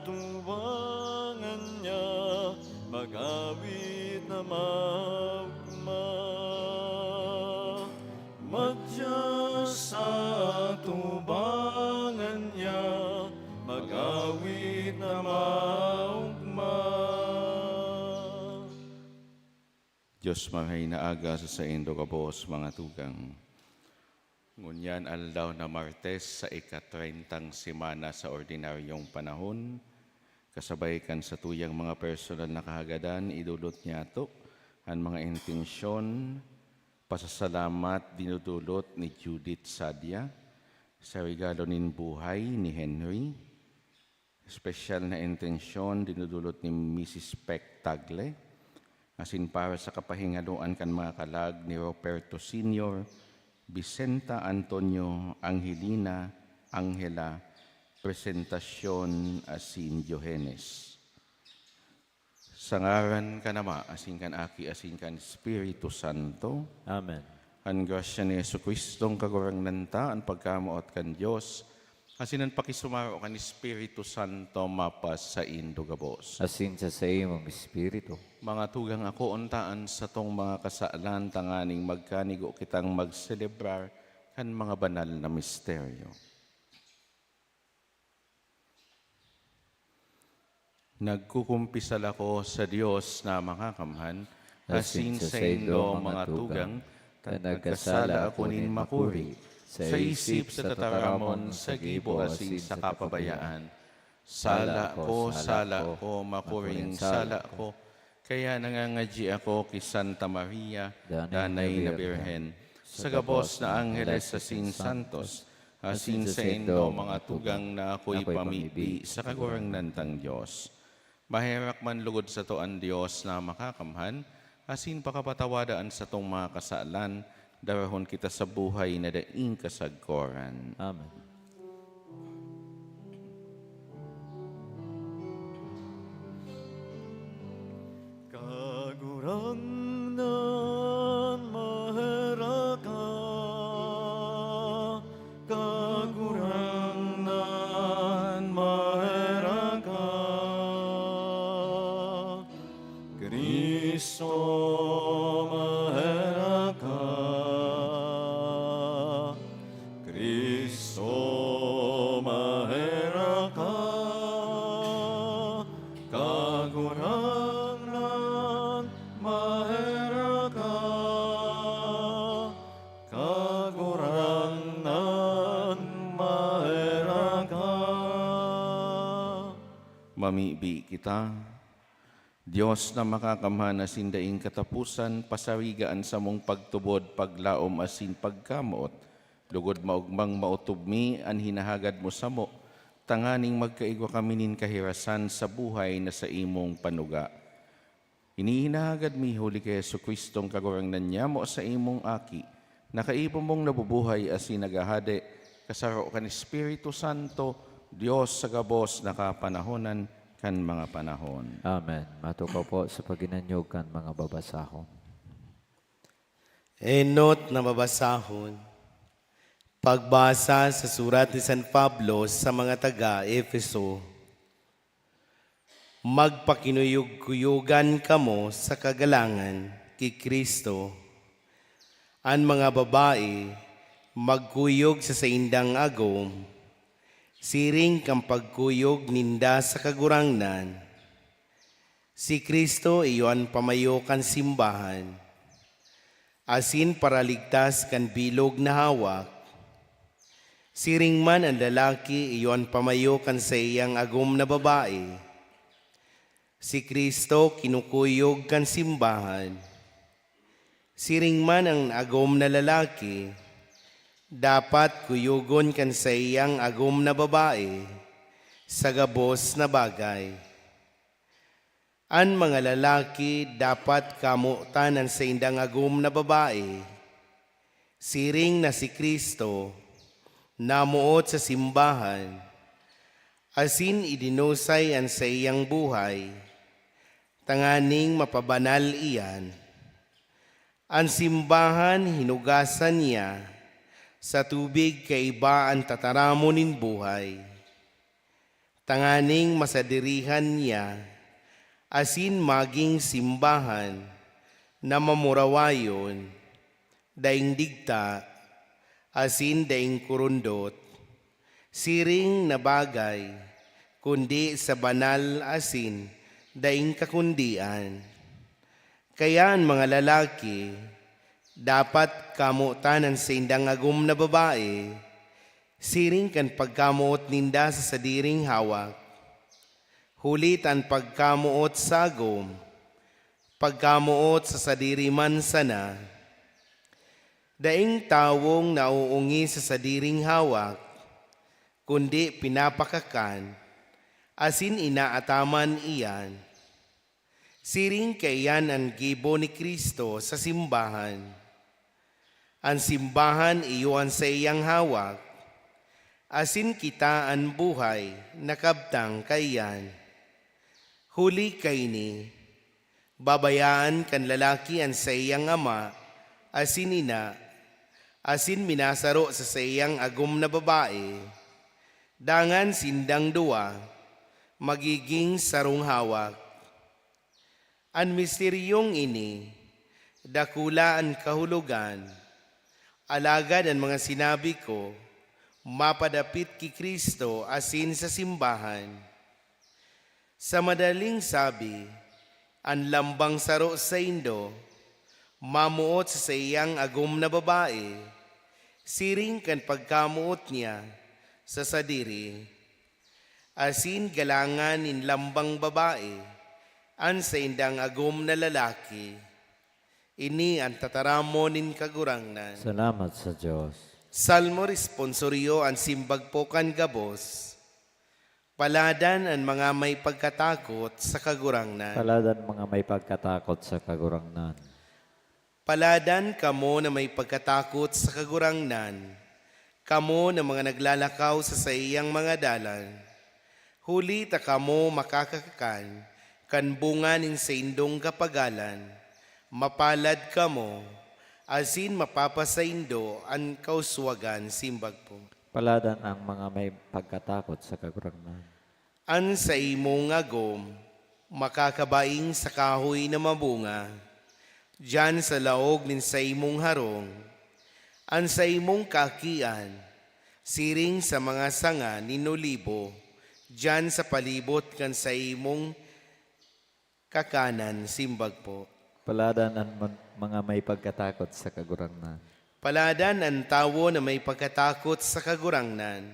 tuwangan niya, mag-awit na maugma, madya sa tubangan niya, mag-awit na maugma. Diyos mahay na aga sa indo kabos mga tugang. Ngunyan aldaw na Martes sa ika-30 semana sa ordinaryong panahon, kasabay kan sa tuyang mga personal na kahagadan, idulot niya ito ang mga intensyon, pasasalamat dinudulot ni Judith Sadia sa regalo nin buhay ni Henry, espesyal na intensyon dinudulot ni Mrs. Peck Tagle, asin para sa kapahingaluan kan mga kalag ni Roberto Sr., Vicenta Antonio, Angelina, Angela, Presentacion asin Johannes. Sa ngaran ka nama, asin kan Aki, asin kan Espiritu Santo. Amen. Ang grasya ni Yesu Kristong kagurang ta, ang pagkamuot kan Diyos, asinan pakisumaro kan Espiritu Santo mapas sa indo gabos. Asin sa imong Espiritu. Mga tugang ako untaan sa tong mga kasaalan tanganing magkanigo kitang magselebrar kan mga banal na misteryo. Nagkukumpisal ako sa Diyos na makakamhan, asin sa indo mga tugang, nagkasala ako nin makuri, sa isip, sa tataramon, sa gibo, asin sa kapabayaan. Sala ko, makuring sala ko, kaya nangangadji ako kay Santa Maria, Danay na Birhen, sa gabos na Angeles asin Santos, asin sa indo mga tugang na ako'y pamibi sa kagurang nantang Diyos. Maherak man lugod sa to ang Diyos na makakamhan, asin pakapatawadaan sa tong mga kasalan, darahon kita sa buhay na daing kasagkoran. Amen. Kagurangnan maheraka, kagurangnan maheraka, Kristo maheraka, Kristo maheraka, kagurangnan maheraka, kagurangnan maheraka. Mamibi kita, Diyos na makakamhan asin daing katapusan, pasarigaan sa mong pagtubod, paglaom asin pagkamuot, lugod maugmang mautubmi, an hinahagad mo sa mo, tanganing magkaigwa kami nin kahirasan sa buhay na sa imong panuga. Inihinahagad mi huli kay Yesu Kristong kagurangnan niya mo sa imong aki, nakaipon mong nabubuhay asin nagahade, kasaro kan Espiritu Santo, Diyos sa gabos nakapanahonan, kan mga panahon. Amen. Matukaw po sa paginanyog kan mga babasahon. Enot na babasahon. Pagbasa sa surat ni San Pablo sa mga taga-Efeso. Magpakinuyog-kuyugan kamo sa kagalangan kay Kristo. Ang mga babae, magkuyog sa saindang agom, siring kang pagkuyog ninda sa kagurangnan. Si Kristo iyon pamayo kan simbahan, asin para ligtas kan bilog na hawak. Siring man ang lalaki iyon pamayo kan sa iyang agom na babae. Si Kristo kinukuyog kan simbahan. Siring man ang agom na lalaki, dapat kuyugon kan sa iyang agom na babae sa gabos na bagay. Ang mga lalaki dapat kamutanan sa indang agom na babae, siring na si Kristo namuot sa simbahan, asin idinusay ang sa iyang buhay, tanganing mapabanal iyan. Ang simbahan hinugasan niya sa tubig kaiba ang tataramunin buhay. Tanganing masadirihan niya, asin maging simbahan na mamurawayon, daing digta, asin daing kurundot, siring na bagay, kundi sa banal asin daing kakundian. Kaya ang mga lalaki, dapat kamutanan sa indang agom na babae, siring kan pagkamuot ninda sa sadiring hawak. Hulit ang pagkamuot sa agom, pagkamuot sa sadiri man sana. Daing tawong nauungi sa sadiring hawak, kundi pinapakakan, asin inaataman iyan. Siring kayan ang gibo ni Kristo sa simbahan. Ang simbahan iyon sa iyang hawak, asin kita ang buhay nakabtang kayan. Huli kay ni, babayaan kan lalaki ang sa iyang ama, asin ina, asin minasaro sa sayang agom na babae, dangan sindang duwa, magiging sarong hawak. Ang misteryong ini, dakula ang kahulugan, alagad ang mga sinabi ko, mapadapit ki Kristo asin sa simbahan. Sa madaling sabi, ang lambang saro sa indo, mamuot sa sayang agom na babae, siring kan pagkamuot niya sa sadiri. Asin galangan in lambang babae, an sa indang agom na lalaki. Ini ang tataramon in kagurangnan. Salamat sa Diyos. Salmo responsoryo ang simbagpokan gabos. Paladan ang mga may pagkatakot sa kagurangnan. Paladan mga may pagkatakot sa kagurangnan. Paladan kamo na may pagkatakot sa kagurangnan. Kamo na mga naglalakaw sa saiyang mga dalan. Huli ta kamo makakakan, kan bunganin sa indong kapagalan. Mapalad kamo, asin mapapasaindo ang kauswagan simbag po. Paladan ang mga may pagkatakot sa kagurangnan. An sa imong agom, makakabaing sa kahoy na mabunga. Diyan sa laog nin sa imong harong, an sa imong kakian, siring sa mga sanga ninulibo, diyan sa palibot kan sa imong kakanan simbag po. Paladan ang mga may pagkatakot sa kagurangnan. Paladan ang tawo na may pagkatakot sa kagurangnan.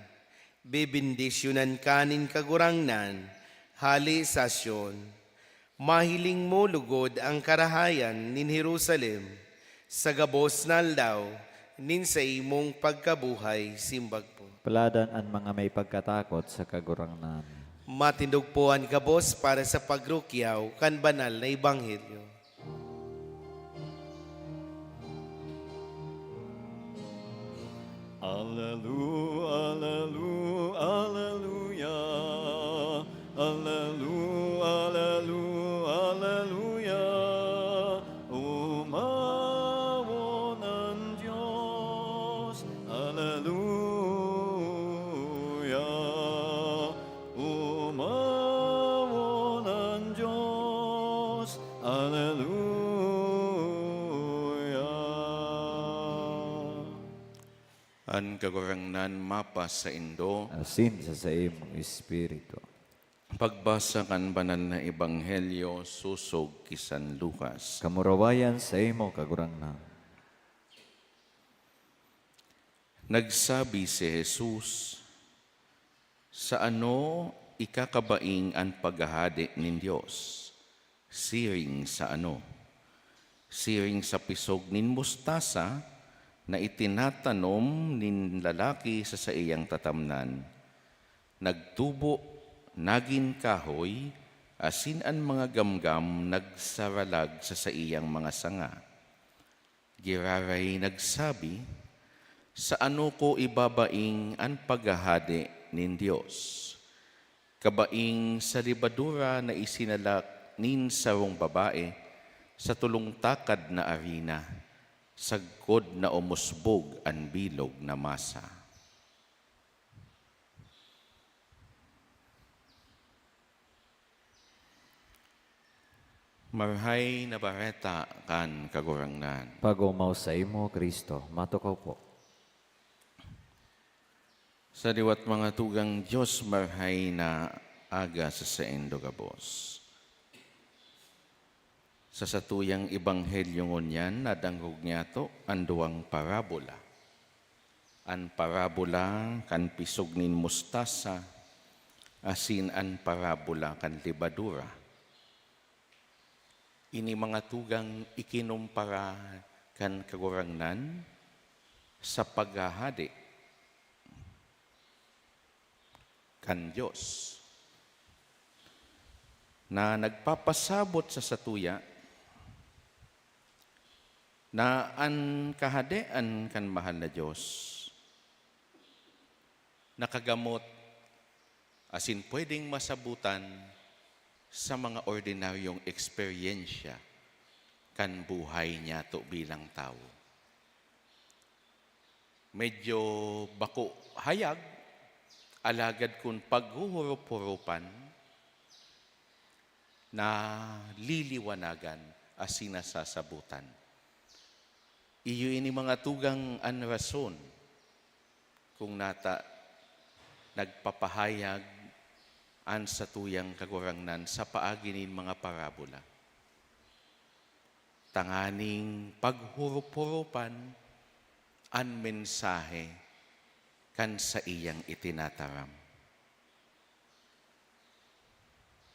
Bibindisyonan kanin kagurangnan, hali sa Sion. Mahiling mo lugod ang karahayan nin Jerusalem, sa gabos na aldaw, nin sa imong pagkabuhay, simbag po. Paladan ang mga may pagkatakot sa kagurangnan. Matindog po ang gabos para sa pagrukyaw kan banal na Ebanghelyo. Alleluia, alleluia, alleluia, alleluia, alleluia. Umawon ang Diyos, alleluia. Umawon ang Diyos, alleluia. An kagurangnan mapas sa indo, Asin sa imong espiritu. pagbasa kan banal na ebanghelyo susog kisan Lucas. Kamurawayan sa imo kagurangnan. Nagsabi si Jesus, sa ano ikakabaing ang paghahadi nin Diyos? Siring sa ano? Siring sa pisog nin mustasa na itinatanom nin lalaki sa iyang tatamnan. Nagtubo, nagin kahoy, asin ang mga gamgam nagsaralag sa iyang mga sanga. Giraray nagsabi, sa ano ko ibabaing ang paghahadi nin Diyos? Kabaing sa libadura na isinalak nin sarong babae sa tulong takad na arena, sagkod na umusbog ang bilog na masa. Marhay na bareta kan kagurangnan. Pagumaw sa imo, Kristo. Matukaw po. Sa diwat mga tugang Diyos, marhay na aga sa saendo gabos. Sa satuyang ebanghelyo ngunyan, nadanggog niya to ang duwang parabola. An parabola kan pisog nin mustasa, asin an parabola kan libadura. Ini mga tugang ikinumpara kan kagurangnan sa paghahadi kan Diyos na nagpapasabot sa satuya na ang kahadean kan mahal na Diyos nakagamot asin pwedeng masabutan sa mga ordinaryong eksperyensya kan buhay niya to bilang tao. medyo bako hayag, alagad kun paghuhurup-hurupan, na liliwanagan as sinasasabutan. Iyo ini mga tugang an rason kung nata nagpapahayag an sa tuyang kagurangnan sa paaginin mga parabola. Tanganing paghurup-hurupan an mensahe kan sa iyang itinataram.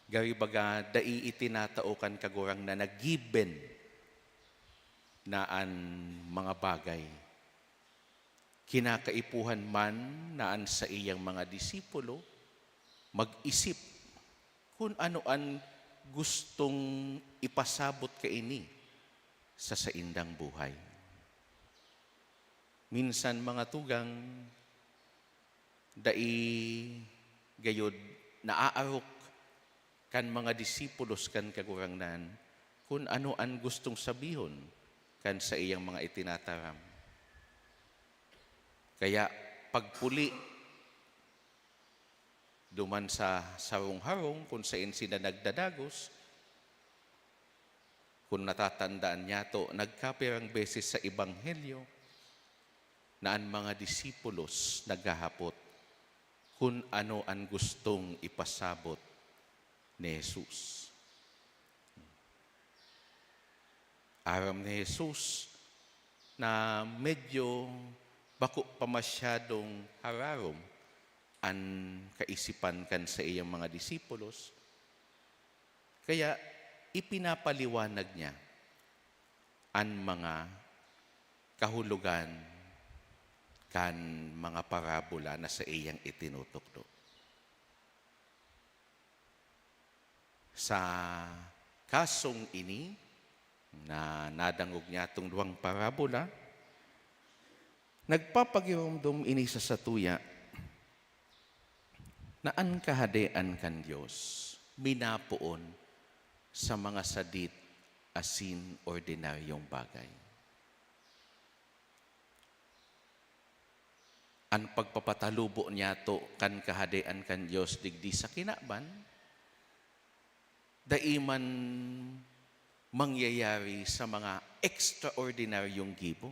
Garibaga, dai itinatao kan kagurang na nagiben na an mga bagay. Kinakaipuhan man naan sa iyang mga disipulo, mag-isip kung ano-an gustong ipasabot kaini sa saindang buhay. Minsan mga tugang, dai gayod naaarok kan mga disipulos kan kagurangnan kung ano an gustong sabihon kan sa iyang mga itinataram. Kaya pagpuli duman sa sarong-harong kung saan sila nagdadagos, kung natatandaan niya to, nagkapirang beses sa Ebanghelyo na ang mga disipulos naghahapot kung ano ang gustong ipasabot ni Jesus. Aram ni Jesus na medyo bako pa masyadong hararom ang kaisipan kan sa iyang mga disipulos. Kaya ipinapaliwanag niya ang mga kahulugan kan mga parabola na sa iyang itinutukdo. Sa kasong ini, na nadangog niya itong duwang parabola, nagpapagirumdum ini sa satuya na ang kahadean kan Diyos minapuon sa mga sadit asin ordinaryong bagay. Ang pagpapatalubo niya to kan kahadean kan Diyos digdi sa kinaban, daiman mangyayari sa mga extraordinaryong gibo.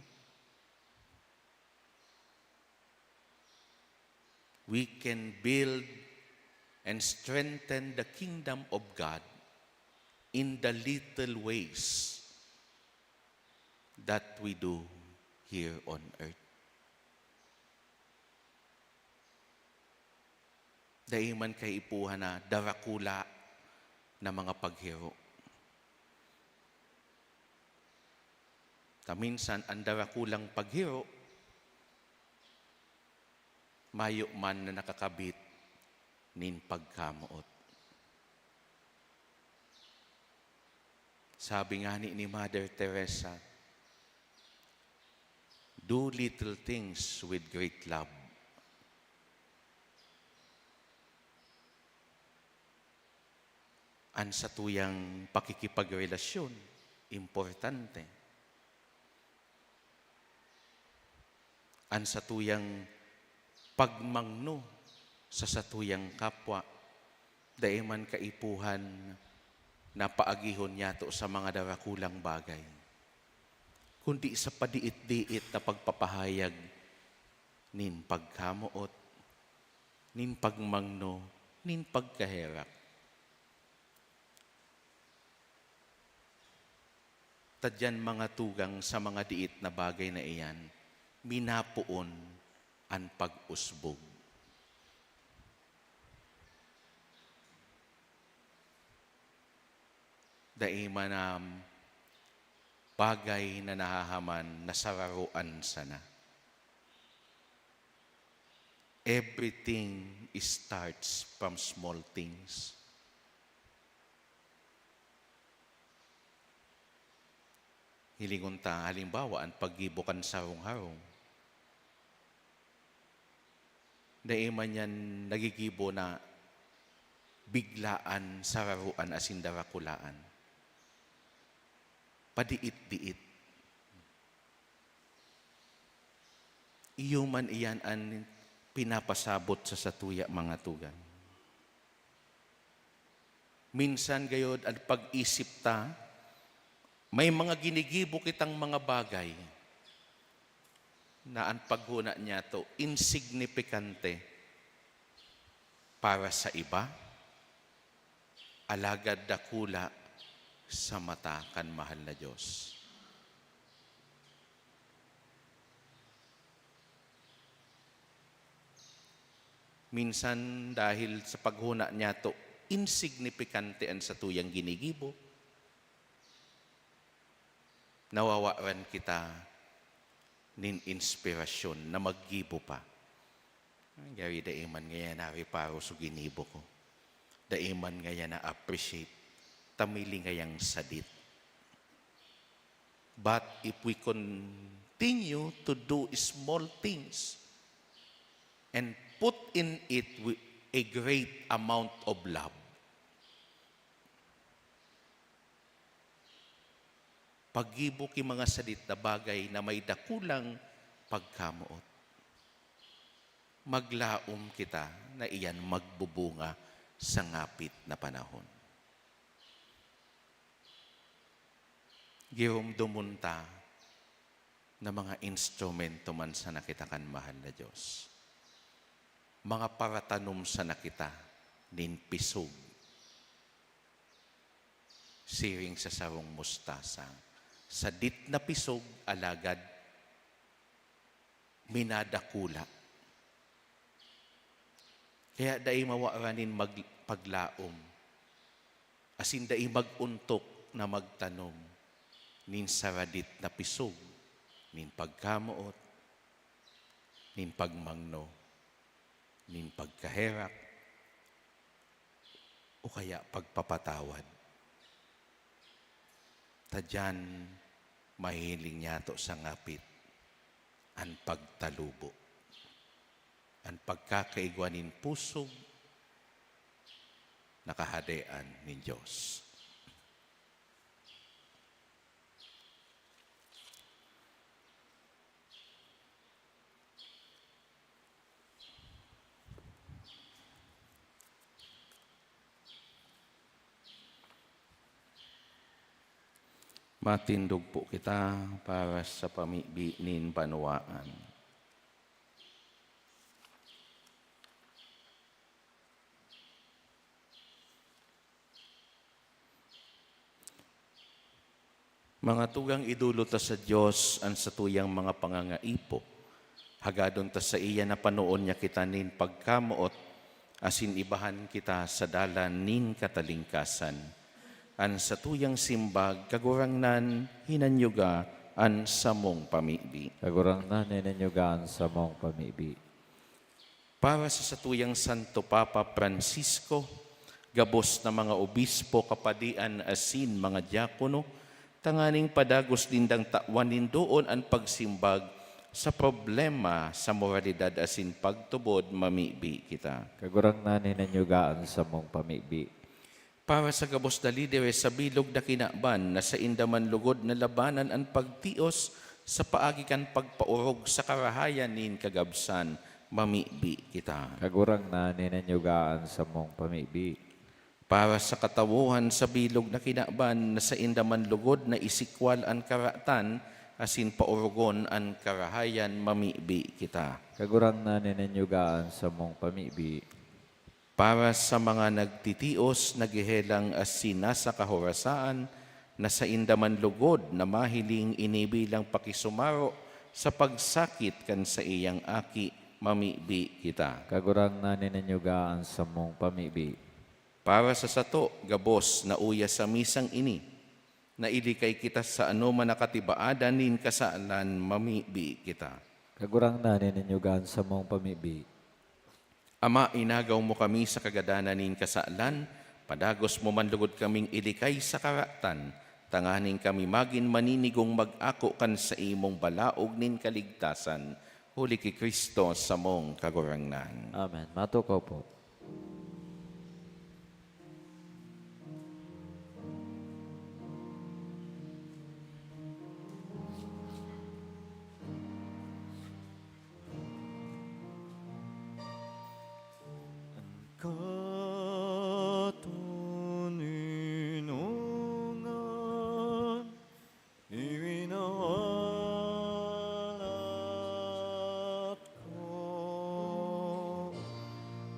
We can build and strengthen the kingdom of God in the little ways that we do here on earth. Daiman kaipuhan na darakula na mga paghiro. Minsan, ang darakulang paghiro, mayo man na nakakabit nin pagkamuot. Sabi nga ni Mother Teresa, do little things with great love. Ang satuyang pakikipagrelasyon, importante. Ang satuyang pagmangno sa satuyang kapwa, daiman kaipuhan na paagihon niya to sa mga darakulang bagay. Kundi sa padiit-diit na pagpapahayag nin pagkamuot, nin pagmangno, nin pagkaherak. Tadyan mga tugang sa mga diit na bagay na iyan, minapuon ang pag-usbog. Daima na bagay na nahahaman na sararuan sana. Everything starts from small things. Hilingon ta, halimbawa, ang paggibukan sa harong-harong. Daiman yan nagigibo na biglaan, sararuan, asin darakulaan. Padiit-diit. Iuman iyan an pinapasabot sa satuya mga tugang. Minsan gayod ang pag-isip ta, may mga ginigibo kitang mga bagay na ang paghuna niya to insignifikante para sa iba, alagad dakula sa mata kan mahal na Diyos. Minsan dahil sa paghuna niya to insignifikante ang sa tuyang ginigibo, nawawaran kita nin inspirasyon na maggibo pa. Gari daiman ngayon nariparo sa ginibo ko. Daiman ngayon na appreciate tamili ngayang sadit. But if we continue to do small things and put in it a great amount of love, paggibo ki mga sadit na bagay na may dakulang pagkamuot, maglaom kita na iyan magbubunga sa ngapit na panahon. Girom dumunta na mga instrumento man sa nakitakan mahal na Diyos. Mga paratanom sa nakita, nin pisog, siring sa sarong mustasa. Sa dit na pisog, alagad, minadakula. Kaya dai mawaranin paglaom. Asin dai maguntok na magtanom. Nin saradit na pisog, nin pagkamuot, nin pagmangno, nin pagkaherak, o kaya pagpapatawad. Tadyan, mahiling niya to sa ngapit, ang pagtalubo, ang pagkakaigwanin pusog, nakahadean ni Diyos. Matindog po kita para sa pamibinin panuwaan. Mga tugang idulot ta sa Diyos ang satuyang mga pangangaipo. Hagadon ta sa iya na panoon niya kita nin pagkamuot, asin ibahan kita sa dalan nin katalingkasan. An satuyang simbag, kagurangnan, hinanyuga, an samong pamibi. Kagurangnan ninanyugaan sa mong pamibi. Para sa satuyang Santo Papa Francisco, gabos na mga obispo, kapadian, asin, mga diakono, tanganing padagos dindang takwanin doon ang pagsimbag sa problema sa moralidad asin pagtubod mamibi kita. Kagurangnan ninanyugaan sa mong pamibi. Para sa gabos na lidere sa bilog na kinaban na sa indaman lugod na labanan ang pagtios sa paagikan pagpaurog sa karahayan nin kagabsan, mamibi kita. Kagurangnan ninanyugaan sa mong pamibi. Para sa katawuhan sa bilog na kinaban na sa indaman lugod na isikwal ang karatan, asin paurugon ang karahayan, mamibi kita. Kagurangnan ninanyugaan sa mong pamibi. Para sa mga nagtitios, nagihelang asin nasa kahorasaan, na sa indaman lugod na mahiling inibilang pakisumaro sa pagsakit kan sa iyang aki, mamibi kita. Kagurangnan ninanyugaan sa mong pamibi. Para sa sato, gabos na uya sa misang ini, na ilikay kita sa anuman nakatibaadan nin kasalan, mamibi kita. Kagurangnan ninanyugaan sa mong pamibi. Ama, inagaw mo kami sa kagadanan nin kasalan, padagos mo manlugod kaming ilikay sa karatan, tanganing kami magin maninigong mag-ako kan sa imong balaog nin kaligtasan, huli ki Kristo sa mong kagurangnan. Amen. Matukaw po.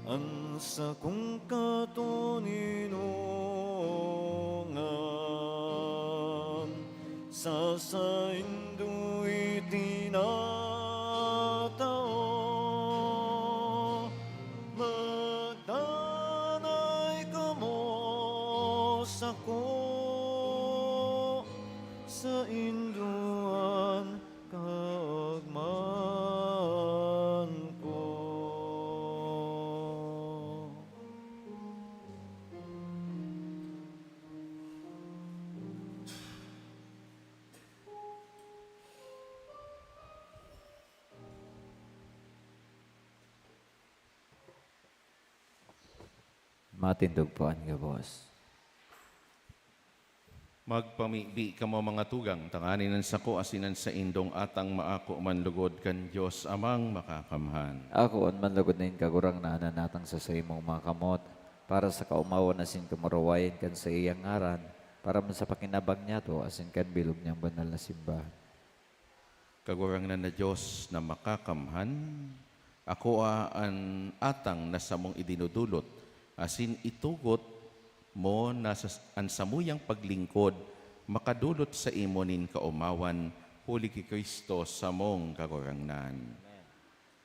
ang sa kong katuninungan, sa indo'y tinatao. Magdanay ka mo sako, sa induan kaagman ko. Matindog po ang gabos. Magpamibi ka mo mga tugang, tanganin ng sako asinan sa indong atang maako manlugod kan Diyos amang makakamhan. Ako on manlugod na kagurang na natang sa imong mga kamot, para sa kaumawan asin kamurawayan kan sa iyang ngaran, para man sa pakinabang niya to asin kan bilog niyang banal na simbahan. Kagurang na Diyos na makakamhan, ako an atang na sa mong idinudulot, asin itugot mo na ang samuyang paglingkod, makadulot sa imonin kaumawan, huli ki Kristo sa mong kagurangnan.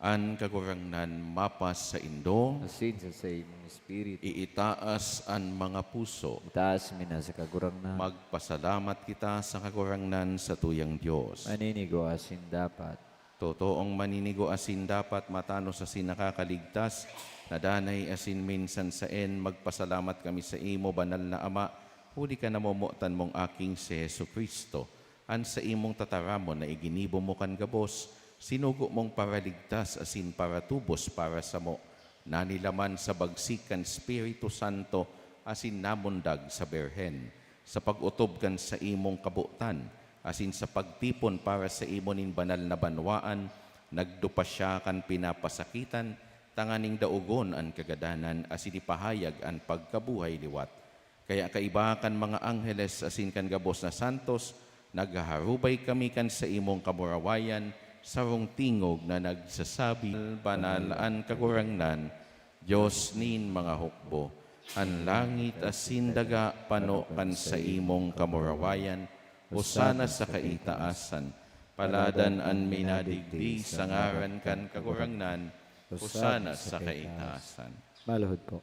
An kagurangnan mapas sa indo, Asin sa imong espiritu, iitaas an mga puso. itaas mina sa kagurang na, Magpasalamat kita sa kagurangnan sa tuyang Diyos. maninigo asin dapat. Totoong maninigo asin dapat matano sa sinakakaligtas, nadanay asin minsan sa magpasalamat kami sa imo, banal na Ama, huli ka namumutan mong aking si Hesu Kristo, an sa imong tataramon na iginibo mo kan gabos, sinugo mong paraligtas asin para tubos para sa mo, nanilaman sa bagsikan Espiritu Santo, asin namundag sa Berhen, sa pag-utob kan sa imong kabutan, asin sa pagtipon para sa imonin banal na banwaan, nagdupa siya kan pinapasakitan, tanganing daugon ang kagadanan, asin ipahayag ang pagkabuhay liwat. Kaya kaiba kan mga angheles asin kan gabos na santos, naghaharubay kami kan sa imong kamurawayan, sarong tingog na nagsasabi, banal an kagurangnan, Diyos nin mga hukbo, ang langit asin daga pano kan sa imong kamurawayan, usana sa kaitaasan, paladan an minadigdi sa ngaran kan kagurangnan, usana sa kaitaasan. Maluhod po.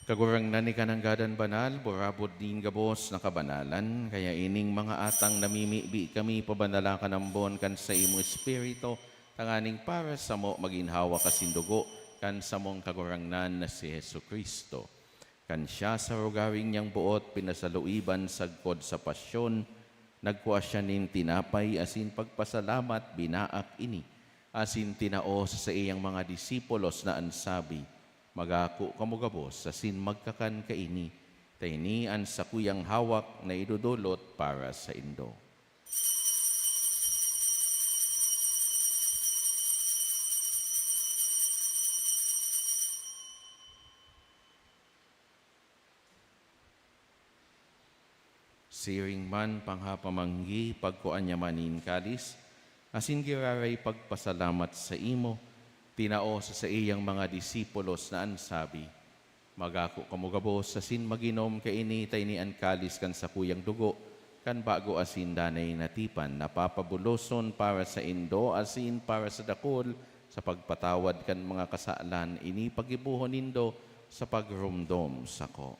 Kagurangnan ni kananggadan banal, borabod din gabos na kabanalan, kaya ining mga atang namimibi kami pabanala ka ng bon kan sa imo espiritu, tanganing para sa mo maginhawa kasindugo kan sa mong kagurangnan na si Hesu Kristo. Kan siya sa rugaring niyang buot, pinasaluiban sagkod sa pasyon, nagkuha siya nin tinapay, asin pagpasalamat, binaak ini, asin tinao sa iyang mga disipulos na ansabi, magako kamugabos, asin magkakan kaini, tayni an sa kuyang hawak na idudulot para sa indo. Siring man panghapamanggi pagkuan niya manin kalis, asin giraray pagpasalamat sa imo, tinao sa iyang mga disipulos na ansabi, magako kamugabos asin maginom kaini tayni an kalis kan sa kuyang dugo, kan bago asin danay natipan, napapabuloson para sa indo asin para sa dakol, sa pagpatawad kan mga kasaalan, ini pagibuhon nindo sa pagrumdom sako.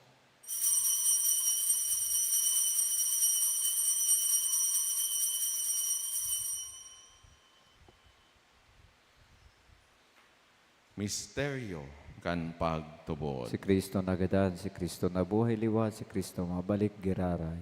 Misteryo kan pagtubod. Si Kristo nagadan, si Kristo nabuhay liwat, si Kristo mabalik giraray.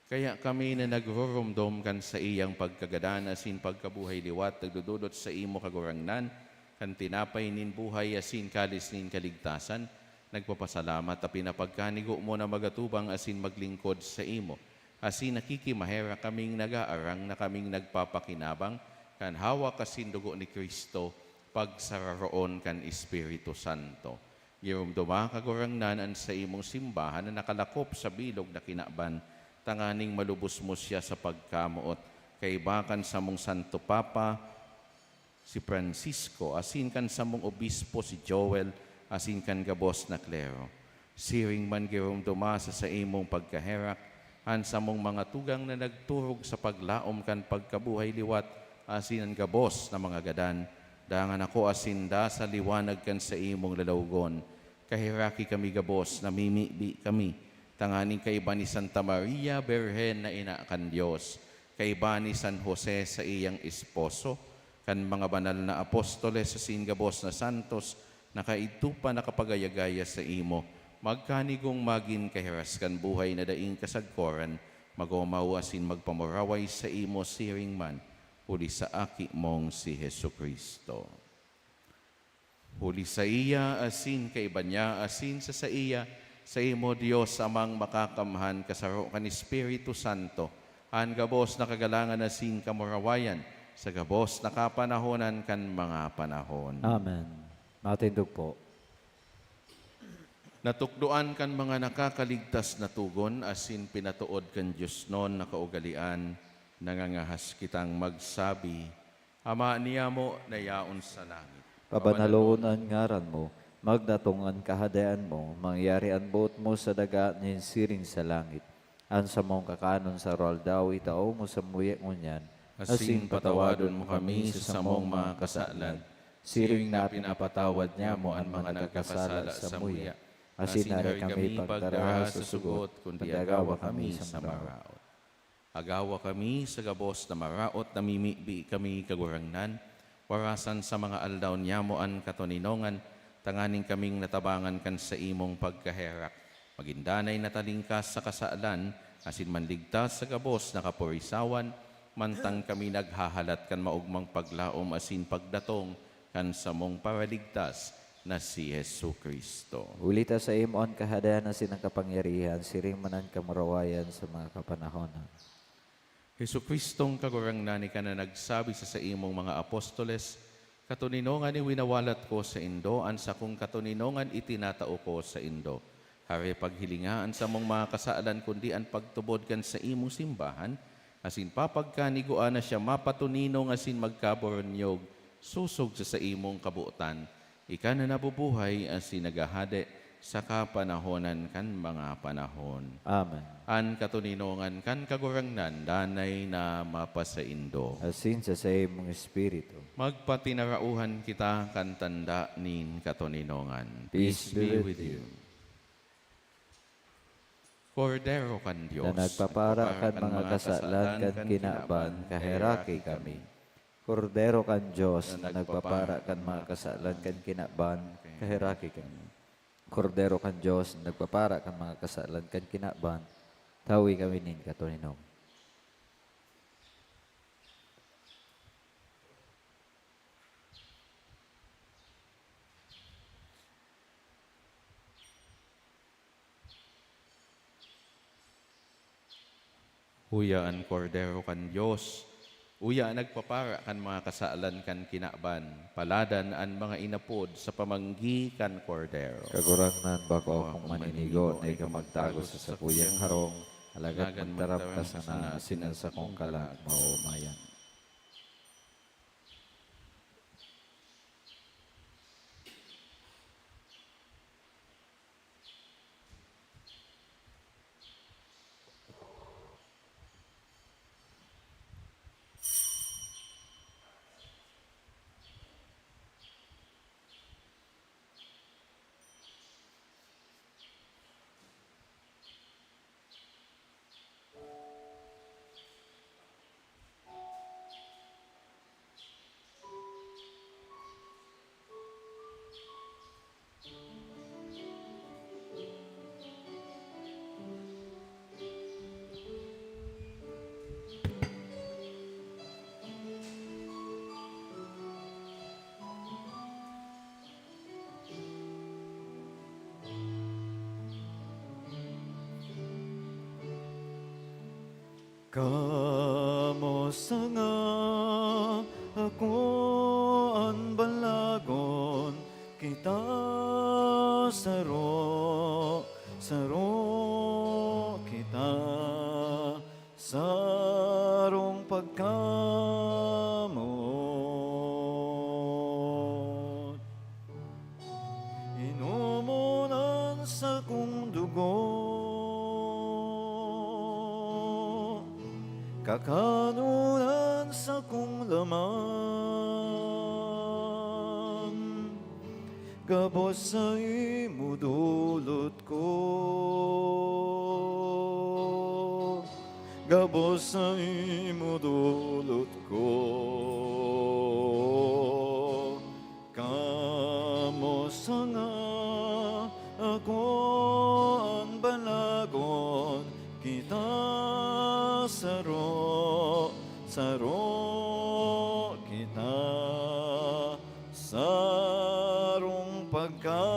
Kaya kami na nagrurumdom kan sa iyang pagkagadan asin pagkabuhay liwat, nagdudulot sa imo kagurangnan, kan tinapay nin buhay asin kalis nin kaligtasan, nagpapasalamat at pinapagkanigo mo na magatubang asin maglingkod sa imo. Asin nakikimahera kaming nagaarang na kaming nagpapakinabang, kan hawak asin dugo ni Kristo, pagsararoon kan Espiritu Santo. Girumduma kagurangnan an sa imong simbahan na nakalakop sa bilog na kinaban, tanganing malubos mo siya sa pagkamuot, kay bakan sa mong Santo Papa, si Francisco, asin kan samong obispo si Joel, asin kan gabos na klero. Siring man girom dumasa sa imong pagkaherak, han samong mga tugang na nagturog sa paglaom kan pagkabuhay liwat, asin ang gabos na mga gadan, dangan ako asinda sa liwanag kan sa imong lalawgon. Kahiraki kami gabos, namimibi kami, tanganing kaiba ni Santa Maria, Berhen na ina kan Diyos, kaiba ni San Jose sa iyang esposo, kan mga banal na apostoles sa singabos na santos, nakaidto pa nakapagayagaya sa imo, magkanigong magin kahiras kan buhay na daing kasagkoran, magomawasin magpamuraway sa imo siring man, huli sa aki mong si Hesu Kristo. Huli sa iya, asin kaiba niya, asin sa iya, sa imo Diyos amang makakamhan kasaro kan Espiritu Santo, an gabos na kagalangan asin kamurawayan, sa gabos na kapanahonan kan mga panahon. Amen. Matindog po. Natukduan kan mga nakakaligtas na tugon, asin pinatuod kan Diyos noon na kaugalian, nangangahas kitang magsabi, Ama niya mo na yaon sa langit. Pabanaloon ang ngaran mo, magdatungan kahadayaan mo, mangyari ang buot mo sa daga nin siring sa langit. An sa mong kakanon sa roal daw, itao mo sa muyek ngunyan, Asin patawadon mo kami sa samong mga kasalan, siring na pinapatawad niya mo ang mga nagkasala sa muya. Asin hari kami pagdara sa sugot, kundi agawa kami sa maraot. Agawa kami sa gabos na maraot, namimibi kami kagurangnan, warasan sa mga aldaw niya mo ang katoninongan, tanganing kaming natabangan kan sa imong pagkaherak. Magindanay natalingkas sa kasalan, asin manligtas sa gabos na kapurisawan, mantang kami naghahalat kan maugmang paglaom asin pagdatong kan samong paraligtas na si Hesu Kristo. Ulita sa imo ang kahadayan na sinang kapangyarihan, siring manan kamurawayan sa mga kapanahonan. Hesu Kristong kagurangnan ka na nagsabi sa imong mga apostoles, katuninongan ni winawalat ko sa Indo, an sa kong katuninongan itinatao ko sa Indo. Hari paghilingaan sa mong mga kasaalan, kundi ang pagtubod kan sa imong simbahan, asin papagkaniguan na siya mapatuninong asin magkaboronyog, susog sa imong kabuutan, ika na nabubuhay asin nagahade sa kapanahonan kan mga panahon. Amen. An katuninongan kan kagurangnan, danay na mapasaindo. Asin sa imong espiritu. Magpatinarauhan kita kan tanda nin katuninongan. Peace be with you. Kordero kan Diyos, Na nagpapara kan mga kasalan kan kinaban, kaheraki kami. Kordero kan Diyos, na nagpapara kan mga kasalan kan kinaban, kaheraki kami. Kordero kan Diyos, na nagpapara kan mga kasalan kan kinaban, tawi kami nin katuninong. Uya an kordero kan Diyos, uya ang nagpapara kan mga kasaalan kan kinaban, paladan ang mga inapod sa pamanggi kan kordero. Kagurangnan bako akong maninigo na ikamagtago sa sapuyang harong, halagat magtarap ka sa naasin sa kong kalag maumayan. Kamusta nga ako ang balagon, kita saro kita sarong pagkamo. kakanunan sa kong laman, gabos sa imo dulot ko, gabos sa imo dulot ko. Kamo sa nga ako ang balagon, kita saro kita sarong pagkamot.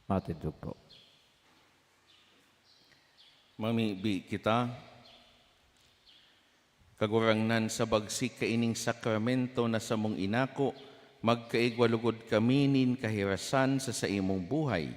Matindog po. Mamibi kita, kagurangnan sa bagsik kaining sakramento na sa mong inako, magkaigwalugod kami nin kahirasan sa imong buhay,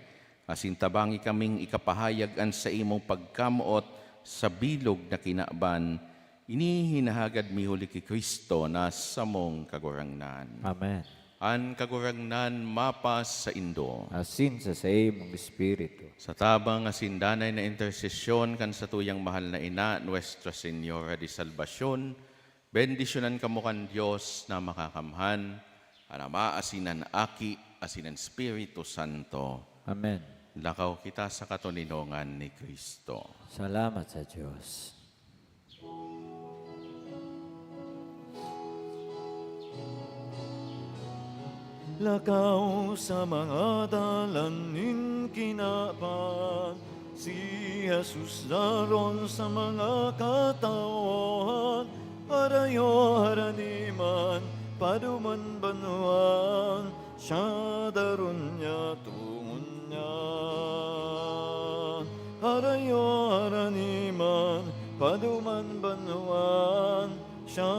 asin tabangi kaming ikapahayagan sa imong pagkamuot sa bilog na kinaban, inihinahagad mi huli ki Kristo na sa mong kagurangnan. Amen. An kagurangnan mapas sa Indo. Asin sa imong Espiritu. Sa tabang asindanay na intersesyon kan sa tuyang mahal na ina, Nuestra Señora de Salvacion, bendisyonan kamo kan Diyos na makakamhan, Ama asinan aki, asinan Espiritu Santo. Amen. Lakaw kita sa katuninongan ni Kristo. Salamat sa Diyos. Lakaw sa mga dalanin kinapan, si Jesus daron sa mga katawan, harayo haraniman, paduman banuan, siya daron niya tungon niya. Harayo haraniman, paduman banuan, siya